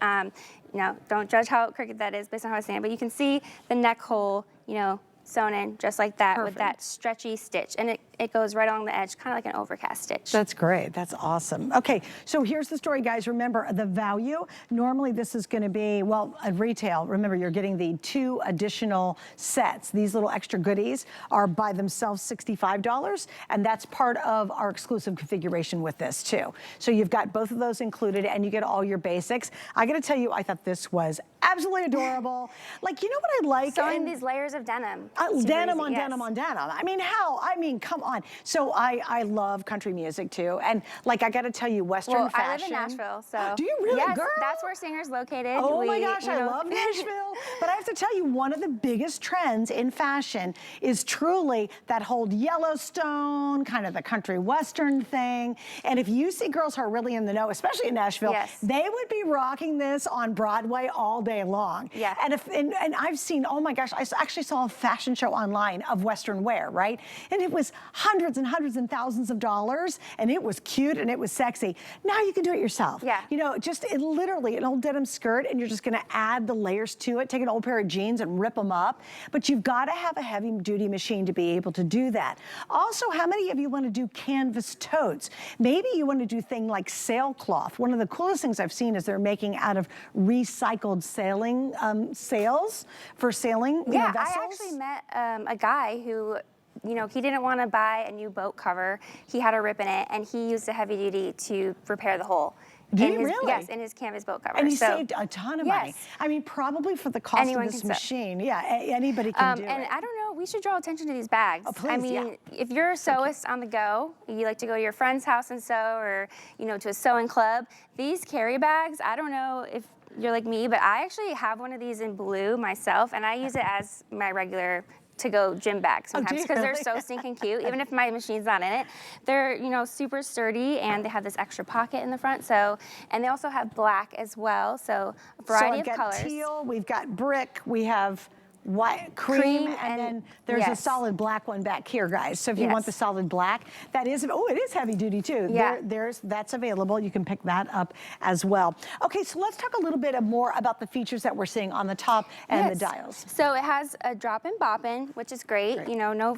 you know, don't judge how crooked that is based on how I stand. But you can see the neck hole, you know, sewn in just like that with that stretchy stitch. And it goes right along the edge, kind of like an overcast stitch. That's great. That's awesome. Okay, so here's the story, guys. Remember, the value, normally this is going to be, well, at retail, remember, you're getting the 2 additional sets. These little extra goodies are by themselves $65, and that's part of our exclusive configuration with this, too. So you've got both of those included, and you get all your basics. I got to tell you, I thought this was absolutely adorable. Like, you know what I like? Sewing these layers of denim. Denim on denim on denim. I mean, how? I mean, come on. So I love country music too, and like I got to tell you, Western fashion. I live in Nashville, so. Do you really, yes, girl? That's where Singer's located. Oh my gosh, I love Nashville. But I have to tell you, one of the biggest trends in fashion is truly that whole Yellowstone, kind of the country Western thing. And if you see girls who are really in the know, especially in Nashville, they would be rocking this on Broadway all day long. Yeah. And I've seen, oh my gosh, I actually saw a fashion show online of Western wear, right? And it was hundreds and hundreds and thousands of dollars, and it was cute and it was sexy. Now you can do it yourself. Yeah. You know, just literally an old denim skirt, and you're just gonna add the layers to it, take an old pair of jeans and rip them up. But you've gotta have a heavy duty machine to be able to do that. Also, how many of you wanna do canvas totes? Maybe you wanna do thing like sailcloth. One of the coolest things I've seen is they're making out of recycled sailing sails for sailing vessels. I actually met a guy who, you know, he didn't want to buy a new boat cover. He had a rip in it, and he used a heavy duty to repair the hole. Did he really? Yes, in his canvas boat cover. And he saved a ton of money. I mean, probably for the cost of this machine. Yeah, anybody can do it. And I don't know, we should draw attention to these bags. Oh, please, I mean, if you're a sewist on the go, you like to go to your friend's house and sew, or, you know, to a sewing club, these carry bags, I don't know if you're like me, but I actually have one of these in blue myself, and I use it as my regular to-go gym bag sometimes because they're so stinking cute. Even if my machine's not in it, they're, you know, super sturdy, and they have this extra pocket in the front. So, and they also have black as well. So a variety of colors. So we've got teal, we've got brick, we have white, cream, and then there's a solid black one back here, guys. So if you want the solid black, that is, oh, it is heavy duty too. Yeah. That's available. You can pick that up as well. Okay, so let's talk a little bit more about the features that we're seeing on the top and the dials. So it has a drop-in boppin, which is great. You know,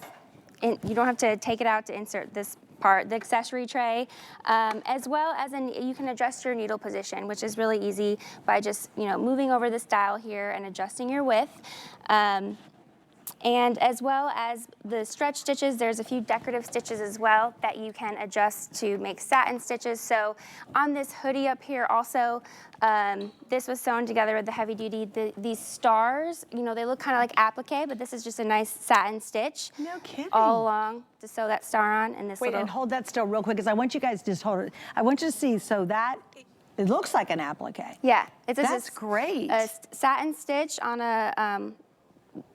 you don't have to take it out to insert this part, the accessory tray, as well as you can adjust your needle position, which is really easy by just, you know, moving over this dial here and adjusting your width. And as well as the stretch stitches, there's a few decorative stitches as well that you can adjust to make satin stitches. So on this hoodie up here also, this was sewn together with the heavy duty. These stars, you know, they look kind of like applique, but this is just a nice satin stitch. No kidding. All along to sew that star on. And this Wait, and hold that still real quick, because I want you guys to just hold it. I want you to see, so that, it looks like an applique. Yeah. That's great. A satin stitch on a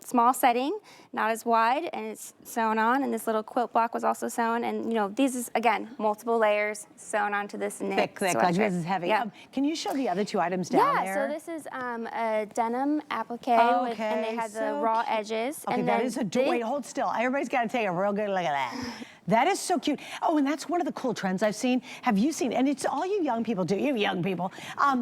small setting, not as wide, and it's sewn on, and this little quilt block was also sewn, and you know, these is, again, multiple layers sewn onto this knit thick, like this is heavy. Yeah. Can you show the other two items down there? Yeah, so this is a denim applique, and they have the raw edges. Okay, and that then is wait, hold still. Everybody's got to take a real good look at that. That is so cute. Oh, and that's one of the cool trends I've seen. Have you seen, and it's all you young people do, you young people,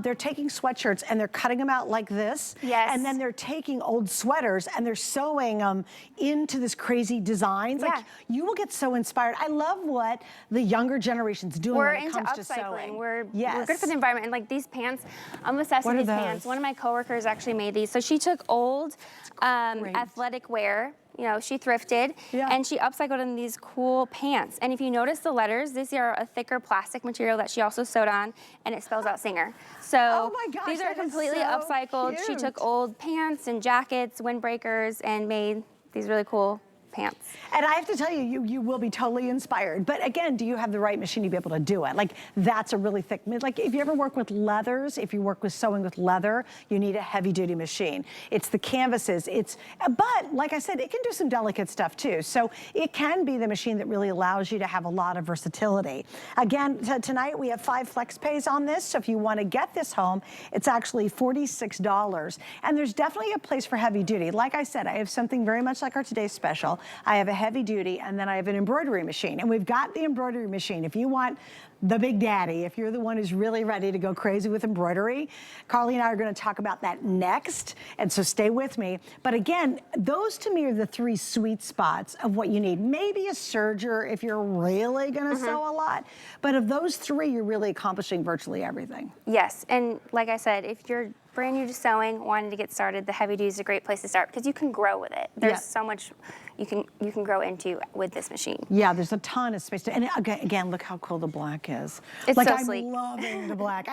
they're taking sweatshirts and they're cutting them out like this. Yes. And then they're taking old sweaters and they're sewing them into this crazy designs. Yeah. Like, you will get so inspired. I love what the younger generation's doing when it comes to sewing. We're into upcycling. We're good for the environment. And like these pants, I'm obsessed with these pants. One of my coworkers actually made these. So she took old athletic wear, you know, she thrifted, and she upcycled in these cool pants. And if you notice the letters, these are a thicker plastic material that she also sewed on, and it spells out Singer. So these are completely upcycled. Cute. She took old pants and jackets, windbreakers, and made these really cool pants. And I have to tell you, you will be totally inspired. But again, do you have the right machine to be able to do it? Like, that's a really thick, like if you ever work with leathers, if you work with sewing with leather, you need a heavy duty machine. It's the canvases, but like I said, it can do some delicate stuff too. So it can be the machine that really allows you to have a lot of versatility. Again, tonight we have 5 flex pays on this. So if you want to get this home, it's actually $46. And there's definitely a place for heavy duty. Like I said, I have something very much like our today's special. I have a heavy duty, and then I have an embroidery machine. And we've got the embroidery machine. If you want the big daddy, if you're the one who's really ready to go crazy with embroidery, Carly and I are going to talk about that next. And so stay with me. But again, those to me are the 3 sweet spots of what you need. Maybe a serger if you're really going to sew a lot. But of those 3, you're really accomplishing virtually everything. Yes, and like I said, if you're brand new to sewing, wanting to get started, the heavy duty is a great place to start because you can grow with it. There's so much you can grow into with this machine. Yeah, there's a ton of space. And again, look how cool the black is. It's like, so I'm sleek. loving the black.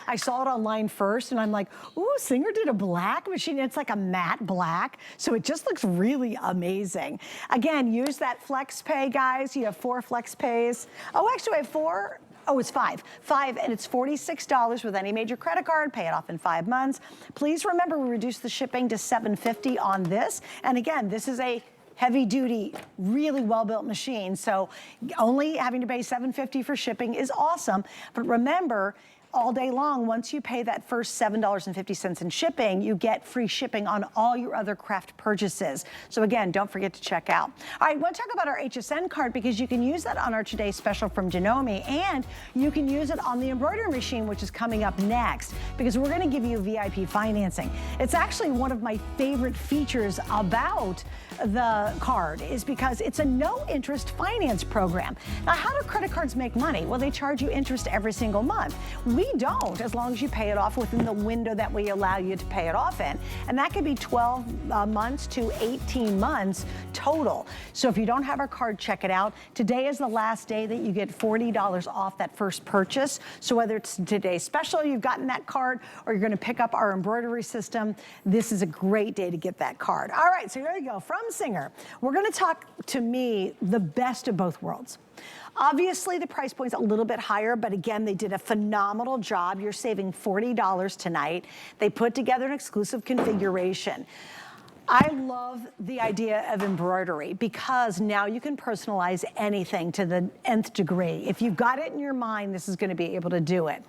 I saw it online first, and I'm like, ooh, Singer did a black machine. It's like a matte black, so it just looks really amazing. Again, use that flex pay, guys. You have 4 flex pays. Oh, actually, I have 4. Oh, it's 5, and it's $46 with any major credit card. Pay it off in 5 months. Please remember, we reduced the shipping to $7.50 on this. And again, this is a heavy duty, really well-built machine. So only having to pay $7.50 for shipping is awesome. But remember, all day long, once you pay that first $7.50 in shipping, you get free shipping on all your other craft purchases. So again, don't forget to check out. All right, I want to talk about our HSN card because you can use that on our today's special from Janome, and you can use it on the embroidery machine, which is coming up next, because we're going to give you VIP financing. It's actually one of my favorite features about the card is because it's a no-interest finance program. Now, how do credit cards make money? Well, they charge you interest every single month. We don't, as long as you pay it off within the window that we allow you to pay it off in. And that could be 12 months to 18 months total. So if you don't have our card, check it out. Today is the last day that you get $40 off that first purchase. So whether it's today's special, you've gotten that card, or you're going to pick up our embroidery system, this is a great day to get that card. All right, so here we go. From Singer, we're going to talk, to me, the best of both worlds. Obviously, the price point's a little bit higher, but again, they did a phenomenal job. You're saving $40 tonight. They put together an exclusive configuration. I love the idea of embroidery because now you can personalize anything to the nth degree. If you've got it in your mind, this is going to be able to do it.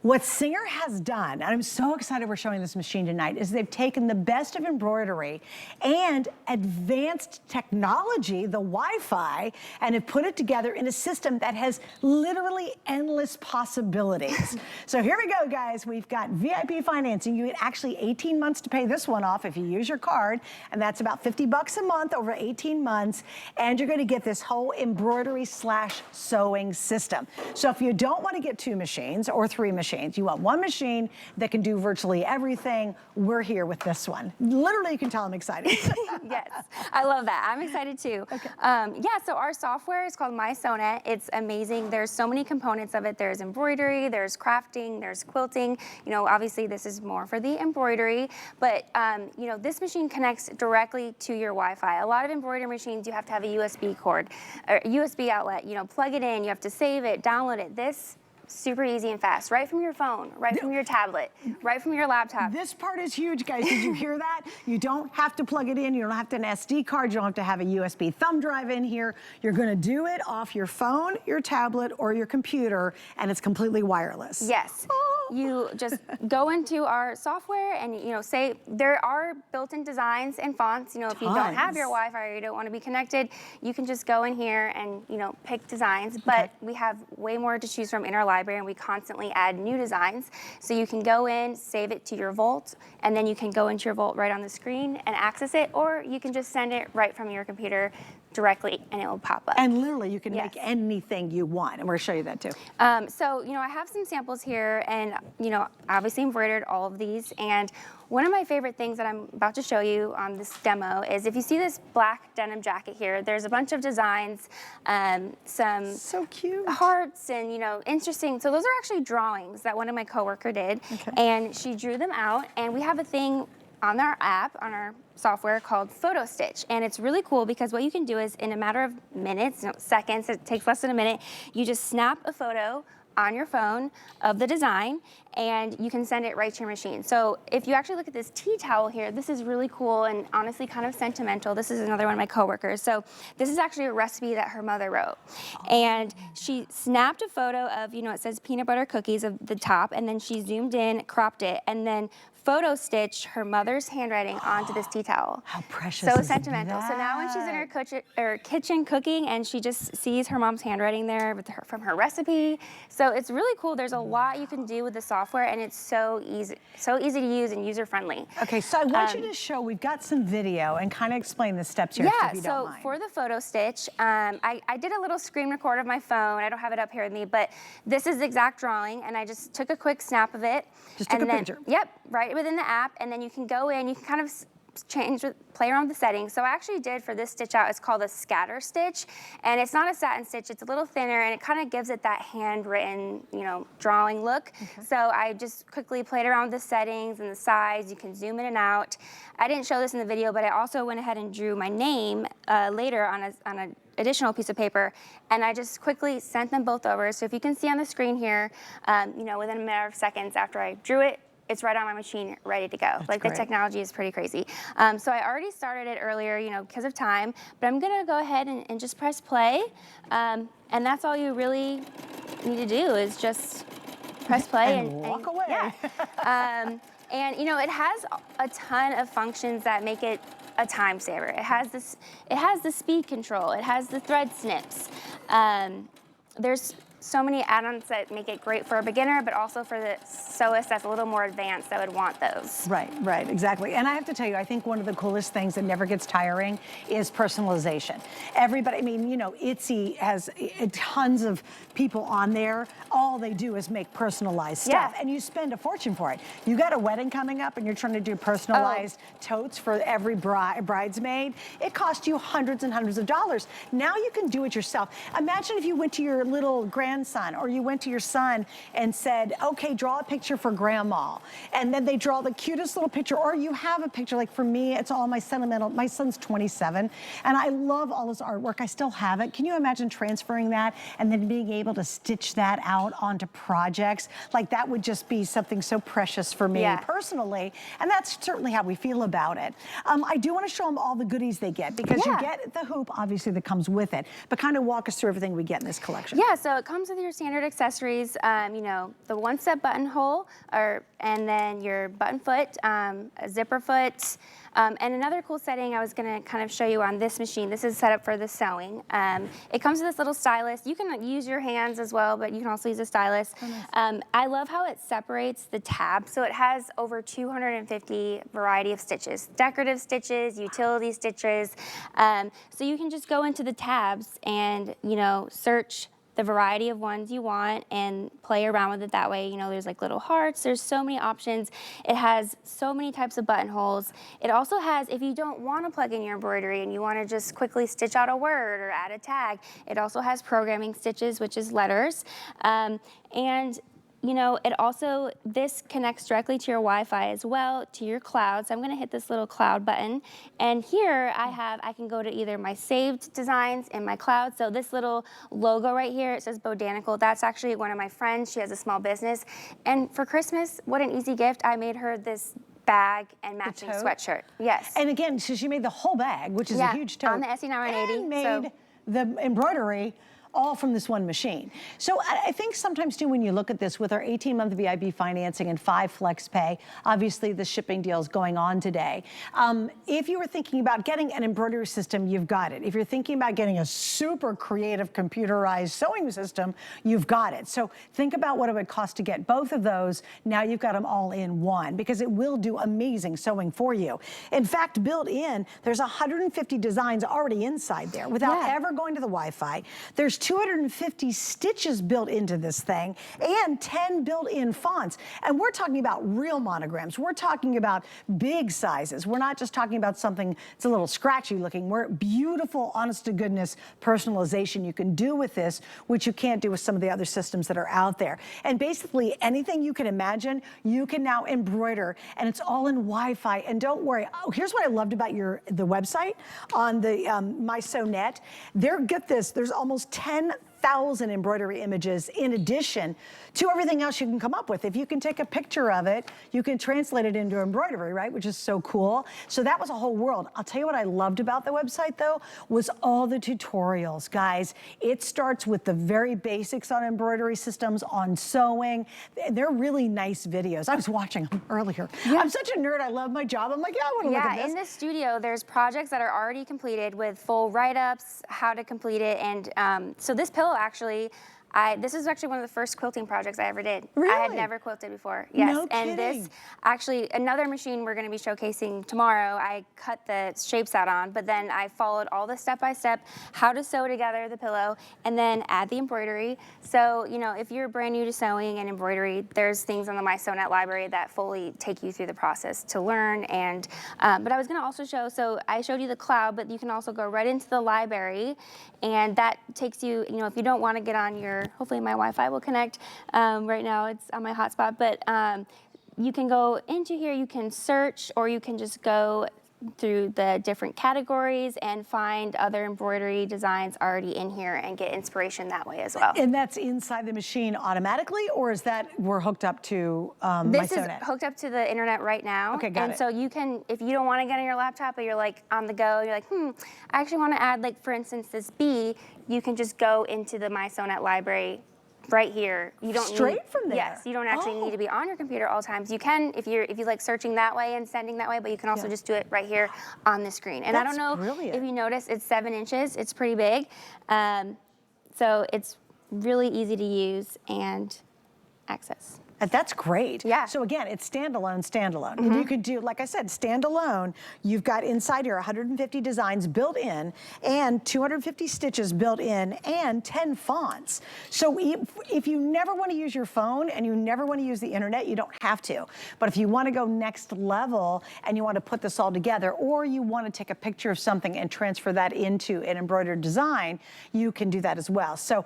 What Singer has done, and I'm so excited we're showing this machine tonight, is they've taken the best of embroidery and advanced technology, the Wi-Fi, and have put it together in a system that has literally endless possibilities. So here we go, guys. We've got VIP financing. You get actually 18 months to pay this one off if you use your card, and that's about $50 a month over 18 months, and you're gonna get this whole embroidery / sewing system. So if you don't wanna get 2 machines or 3 machines, you want one machine that can do virtually everything, we're here with this one. Literally, you can tell I'm excited. Yes, I love that. I'm excited too. Okay. Yeah, so our software is called MySewnet. It's amazing. There's so many components of it. There's embroidery, there's crafting, there's quilting. You know, obviously this is more for the embroidery, but you know, this machine connects directly to your Wi-Fi. A lot of embroidery machines, you have to have a USB cord, or USB outlet. You know, plug it in, you have to save it, download it. This super easy and fast, right from your phone, right from your tablet, right from your laptop. This part is huge, guys. Did you hear that? You don't have to plug it in. You don't have to have an SD card. You don't have to have a USB thumb drive in here. You're going to do it off your phone, your tablet, or your computer, and it's completely wireless. Yes. You just go into our software and, you know, say there are built-in designs and fonts. You know, if you don't have your Wi-Fi or you don't want to be connected, you can just go in here and, you know, pick designs. But we have way more to choose from in our library, and we constantly add new designs. So you can go in, save it to your Vault, and then you can go into your Vault right on the screen and access it, or you can just send it right from your computer directly and it will pop up. And literally you can make anything you want, and we're gonna show you that too. So, you know, I have some samples here, and, you know, obviously embroidered all of these, and one of my favorite things that I'm about to show you on this demo is if you see this black denim jacket here, there's a bunch of designs, some so cute hearts, and, you know, interesting. So those are actually drawings that one of my coworker did, and she drew them out, and we have a thing on our app, on our software called Photo Stitch. And it's really cool because what you can do is in a matter of minutes, seconds, it takes less than a minute, you just snap a photo on your phone of the design and you can send it right to your machine. So if you actually look at this tea towel here, this is really cool and honestly kind of sentimental. This is another one of my coworkers. So this is actually a recipe that her mother wrote. And she snapped a photo of, you know, it says peanut butter cookies of the top, and then she zoomed in, cropped it, and then photo stitched her mother's handwriting onto this tea towel. How precious So is sentimental. that? So now when she's in her kitchen cooking and she just sees her mom's handwriting there from her recipe. So it's really cool. There's a lot you can do with the software and it's so easy to use and user friendly. Okay, so I want you to show, we've got some video and kind of explain the steps here if you don't mind. So for the photo stitch, I did a little screen record of my phone. I don't have it up here with me, but this is the exact drawing and I just took a quick snap of it. Just took a picture. Yep, right within the app, and then you can go in, you can kind of play around with the settings. So I actually did for this stitch out, it's called a scatter stitch, and it's not a satin stitch, it's a little thinner, and it kind of gives it that handwritten, you know, drawing look. Okay. So I just quickly played around with the settings and the size. You can zoom in and out. I didn't show this in the video, but I also went ahead and drew my name later on an additional piece of paper, and I just quickly sent them both over. So if you can see on the screen here, you know, within a matter of seconds after I drew it, it's right on my machine, ready to go. That's like great. The technology is pretty crazy. So I already started it earlier, you know, because of time, but I'm gonna go ahead and just press play. And that's all you really need to do is just press play and walk away. Yeah. And you know, it has a ton of functions that make it a time saver. It has the speed control. It has the thread snips. There's so many add-ons that make it great for a beginner, but also for the sewist that's a little more advanced that would want those. Right, exactly. And I have to tell you, I think one of the coolest things that never gets tiring is personalization. Everybody, I mean, you know, Etsy has tons of people on there. All they do is make personalized stuff, and you spend a fortune for it. You got a wedding coming up and you're trying to do personalized totes for every bridesmaid. It costs you hundreds and hundreds of dollars. Now you can do it yourself. Imagine if you went to your little grandson or you went to your son and said, okay, draw a picture for grandma. And then they draw the cutest little picture, or you have a picture. Like for me, it's all my sentimental. My son's 27 and I love all his artwork. I still have it. Can you imagine transferring that and then being able to stitch that out onto projects? Like that would just be something so precious for me personally. And that's certainly how we feel about it. I do want to show them all the goodies they get because you get the hoop, obviously, that comes with it, but kind of walk us through everything we get in this collection. Yeah, so it comes with your standard accessories, you know, the one-step buttonhole, and then your button foot, a zipper foot, and another cool setting I was going to kind of show you on this machine. This is set up for the sewing. It comes with this little stylus. You can use your hands as well, but you can also use a stylus. Oh, nice. I love how it separates the tabs. So it has over 250 variety of stitches, decorative stitches, utility stitches. So you can just go into the tabs and, you know, search the variety of ones you want and play around with it that way. You know, there's like little hearts, there's so many options. It has so many types of buttonholes. It also has, if you don't want to plug in your embroidery and you want to just quickly stitch out a word or add a tag, it also has programming stitches, which is letters. And you know, it also, this connects directly to your Wi-Fi as well, to your cloud. So I'm gonna hit this little cloud button. And here I can go to either my saved designs in my cloud. So this little logo right here, it says Botanical. That's actually one of my friends. She has a small business. And for Christmas, what an easy gift. I made her this bag and matching sweatshirt. Yes. And again, so she made the whole bag, which is a huge tote. On the SE980. And made the embroidery all from this one machine. So I think sometimes too, when you look at this with our 18-month VIP financing and 5 flex pay, obviously the shipping deal is going on today. If you were thinking about getting an embroidery system, you've got it. If you're thinking about getting a super creative computerized sewing system, you've got it. So think about what it would cost to get both of those. Now you've got them all in one because it will do amazing sewing for you. In fact, built in, there's 150 designs already inside there without ever going to the Wi-Fi. There's 250 stitches built into this thing and 10 built-in fonts. And we're talking about real monograms. We're talking about big sizes. We're not just talking about something that's a little scratchy looking. We're beautiful, honest to goodness personalization you can do with this, which you can't do with some of the other systems that are out there. And basically anything you can imagine, you can now embroider, and it's all in Wi-Fi. And don't worry, here's what I loved about the website on the MySewNet. Get this, there's almost 10,000 embroidery images in addition to everything else you can come up with. If you can take a picture of it, you can translate it into embroidery, right? Which is so cool. So that was a whole world. I'll tell you what I loved about the website though, was all the tutorials, guys. It starts with the very basics on embroidery systems, on sewing. They're really nice videos. I was watching them earlier. Yeah. I'm such a nerd, I love my job. I'm like, yeah, I wanna look at this. In this studio, there's projects that are already completed with full write-ups, how to complete it, and so this pillow actually, this is actually one of the first quilting projects I ever did. Really? I had never quilted before. Yes, no and kidding. this actually, another machine we're going to be showcasing tomorrow, I cut the shapes out on, but then I followed all the step-by-step, how to sew together the pillow, and then add the embroidery. So, you know, if you're brand new to sewing and embroidery, there's things on the MySewNet library that fully take you through the process to learn. And but I was going to also show, so I showed you the cloud, but you can also go right into the library, and that takes you, you know, if you don't want to get on your, hopefully my Wi-Fi will connect. Right now it's on my hotspot, but you can go into here, you can search, or you can just go through the different categories and find other embroidery designs already in here and get inspiration that way as well. And that's inside the machine automatically, or is that we're hooked up to This is MySewNet? hooked up to the internet right now. Okay, got it. And so you can, if you don't want to get on your laptop, but you're like on the go, you're like, I actually want to add, like for instance, this bee, you can just go into the MySewNet library right here. You don't Straight from there? Yes, you don't actually need to be on your computer all times. You can if you like searching that way and sending that way, but you can also just do it right here on the screen. And I don't know if you notice, it's 7 inches. It's pretty big. So it's really easy to use and access. That's great. Yeah. So again, it's standalone. You could do, like I said, standalone. You've got inside here 150 designs built in and 250 stitches built in and 10 fonts. So if you never want to use your phone and you never want to use the internet, you don't have to. But if you want to go next level and you want to put this all together, or you want to take a picture of something and transfer that into an embroidered design, you can do that as well. So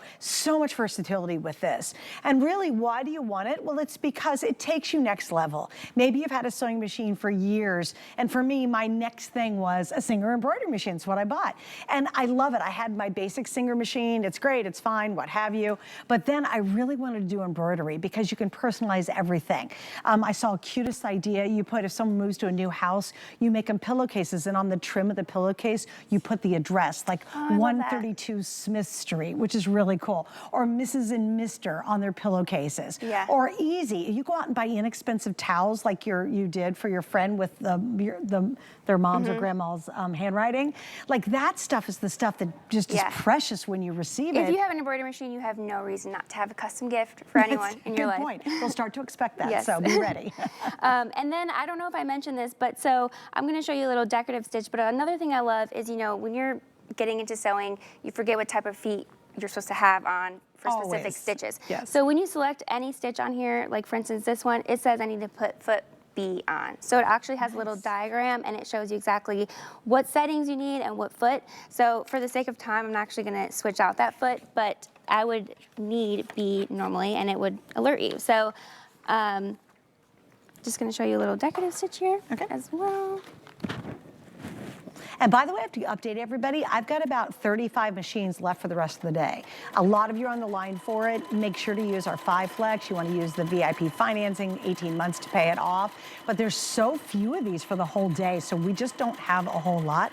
much versatility with this. And really, why do you want it? Well, it's because it takes you next level. Maybe you've had a sewing machine for years, and for me, my next thing was a Singer embroidery machine. It's what I bought. And I love it. I had my basic Singer machine. It's great, it's fine, what have you. But then I really wanted to do embroidery because you can personalize everything. I saw a cutest idea. You put, if someone moves to a new house, you make them pillowcases, and on the trim of the pillowcase, you put the address, like 132 Smith Street, which is really cool. Or Mrs. and Mr. on their pillowcases. Yeah. Or easy. You go out and buy inexpensive towels like you did for your friend with their mom's or grandma's handwriting. Like that stuff is the stuff that just is precious when you receive it. If you have an embroidery machine, you have no reason not to have a custom gift for anyone in your life. Good point. They'll start to expect that, so be ready. And then I don't know if I mentioned this, but so I'm going to show you a little decorative stitch. But another thing I love is, you know, when you're getting into sewing, you forget what type of feet you're supposed to have on for specific stitches. Yes. So when you select any stitch on here, like for instance this one, it says I need to put foot B on. So it actually has a little diagram, and it shows you exactly what settings you need and what foot. So for the sake of time, I'm actually going to switch out that foot, but I would need B normally, and it would alert you. So just going to show you a little decorative stitch here as well. And by the way, I have to update everybody. I've got about 35 machines left for the rest of the day. A lot of you are on the line for it. Make sure to use our 5 Flex. You want to use the VIP financing, 18 months to pay it off. But there's so few of these for the whole day, so we just don't have a whole lot.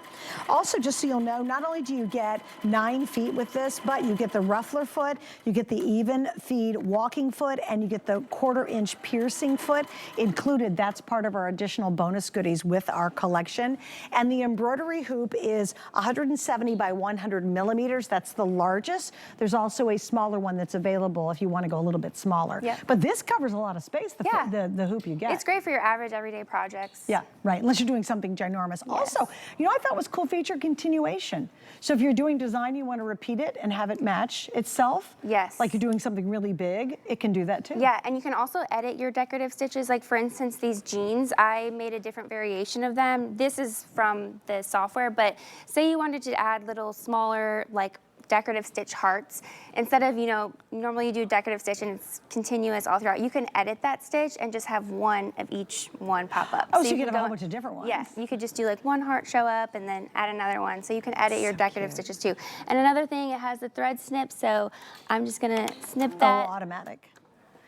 Also, just so you'll know, not only do you get 9 feet with this, but you get the ruffler foot, you get the even feed walking foot, and you get the 1/4 inch piercing foot included. That's part of our additional bonus goodies with our collection. And the embroidery Crafty hoop is 170 by 100 millimeters. That's the largest. There's also a smaller one that's available if you want to go a little bit smaller. Yep. But this covers a lot of space, the hoop you get. It's great for your average everyday projects. Yeah, right, unless you're doing something ginormous. Yes. Also, you know, I thought was cool feature continuation. So if you're doing design, you want to repeat it and have it match itself. Yes. Like you're doing something really big, it can do that too. Yeah, and you can also edit your decorative stitches. Like for instance, these jeans, I made a different variation of them. This is from the software, but say you wanted to add little smaller, like decorative stitch hearts. Instead of, you know, normally you do decorative stitch and it's continuous all throughout, you can edit that stitch and just have one of each one pop up. Oh, so you get a whole bunch of different ones. Yes, you could just do like one heart show up and then add another one. So you can edit your decorative stitches too. And another thing, it has the thread snip, so I'm just gonna snip that. Oh, automatic.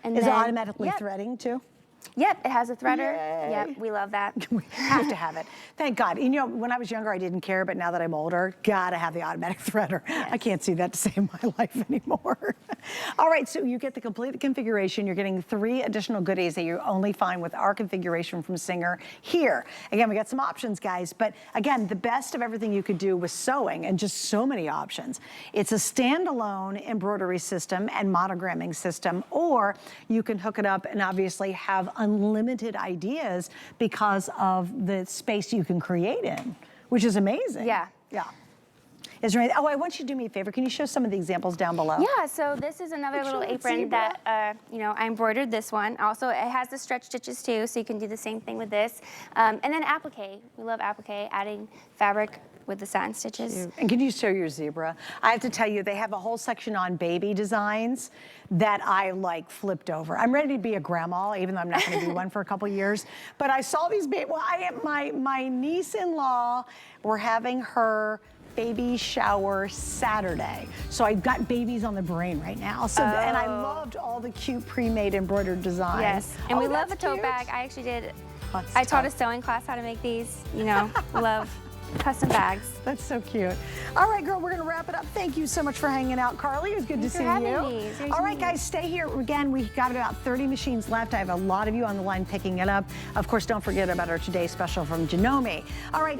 And Is then, it automatically yep. threading too? Yep, it has a threader. Yay. Yep, we love that. We have to have it. Thank God. You know, when I was younger, I didn't care, but now that I'm older, gotta have the automatic threader. Yes. I can't see that to save my life anymore. All right, so you get the complete configuration. You're getting 3 additional goodies that you only find with our configuration from Singer here. Again, we got some options, guys, but again, the best of everything you could do with sewing and just so many options. It's a standalone embroidery system and monogramming system, or you can hook it up and obviously have unlimited ideas because of the space you can create in, which is amazing. Yeah. Yeah. Is there anything? Oh, I want you to do me a favor. Can you show some of the examples down below? Yeah, so this is another little apron that, you know, I embroidered this one. Also, it has the stretch stitches too, so you can do the same thing with this. And then applique. We love applique, adding fabric with the satin stitches. And can you show your zebra? I have to tell you, they have a whole section on baby designs that I like flipped over. I'm ready to be a grandma, even though I'm not going to be one for a couple years. But I saw these baby. Well, my niece-in-law, we're having her baby shower Saturday. So I've got babies on the brain right now. So and I loved all the cute pre-made embroidered designs. Yes, and we love a that's tote cute. bag. I actually did. That's I taught a tough. sewing class how to make these. You know, love custom bags. That's so cute. All right, girl, we're going to wrap it up. Thank you so much for hanging out, Carly. It was good to see you. All right, guys, stay here. Again, we've got about 30 machines left. I have a lot of you on the line picking it up. Of course, don't forget about our Today special from Janome. All right.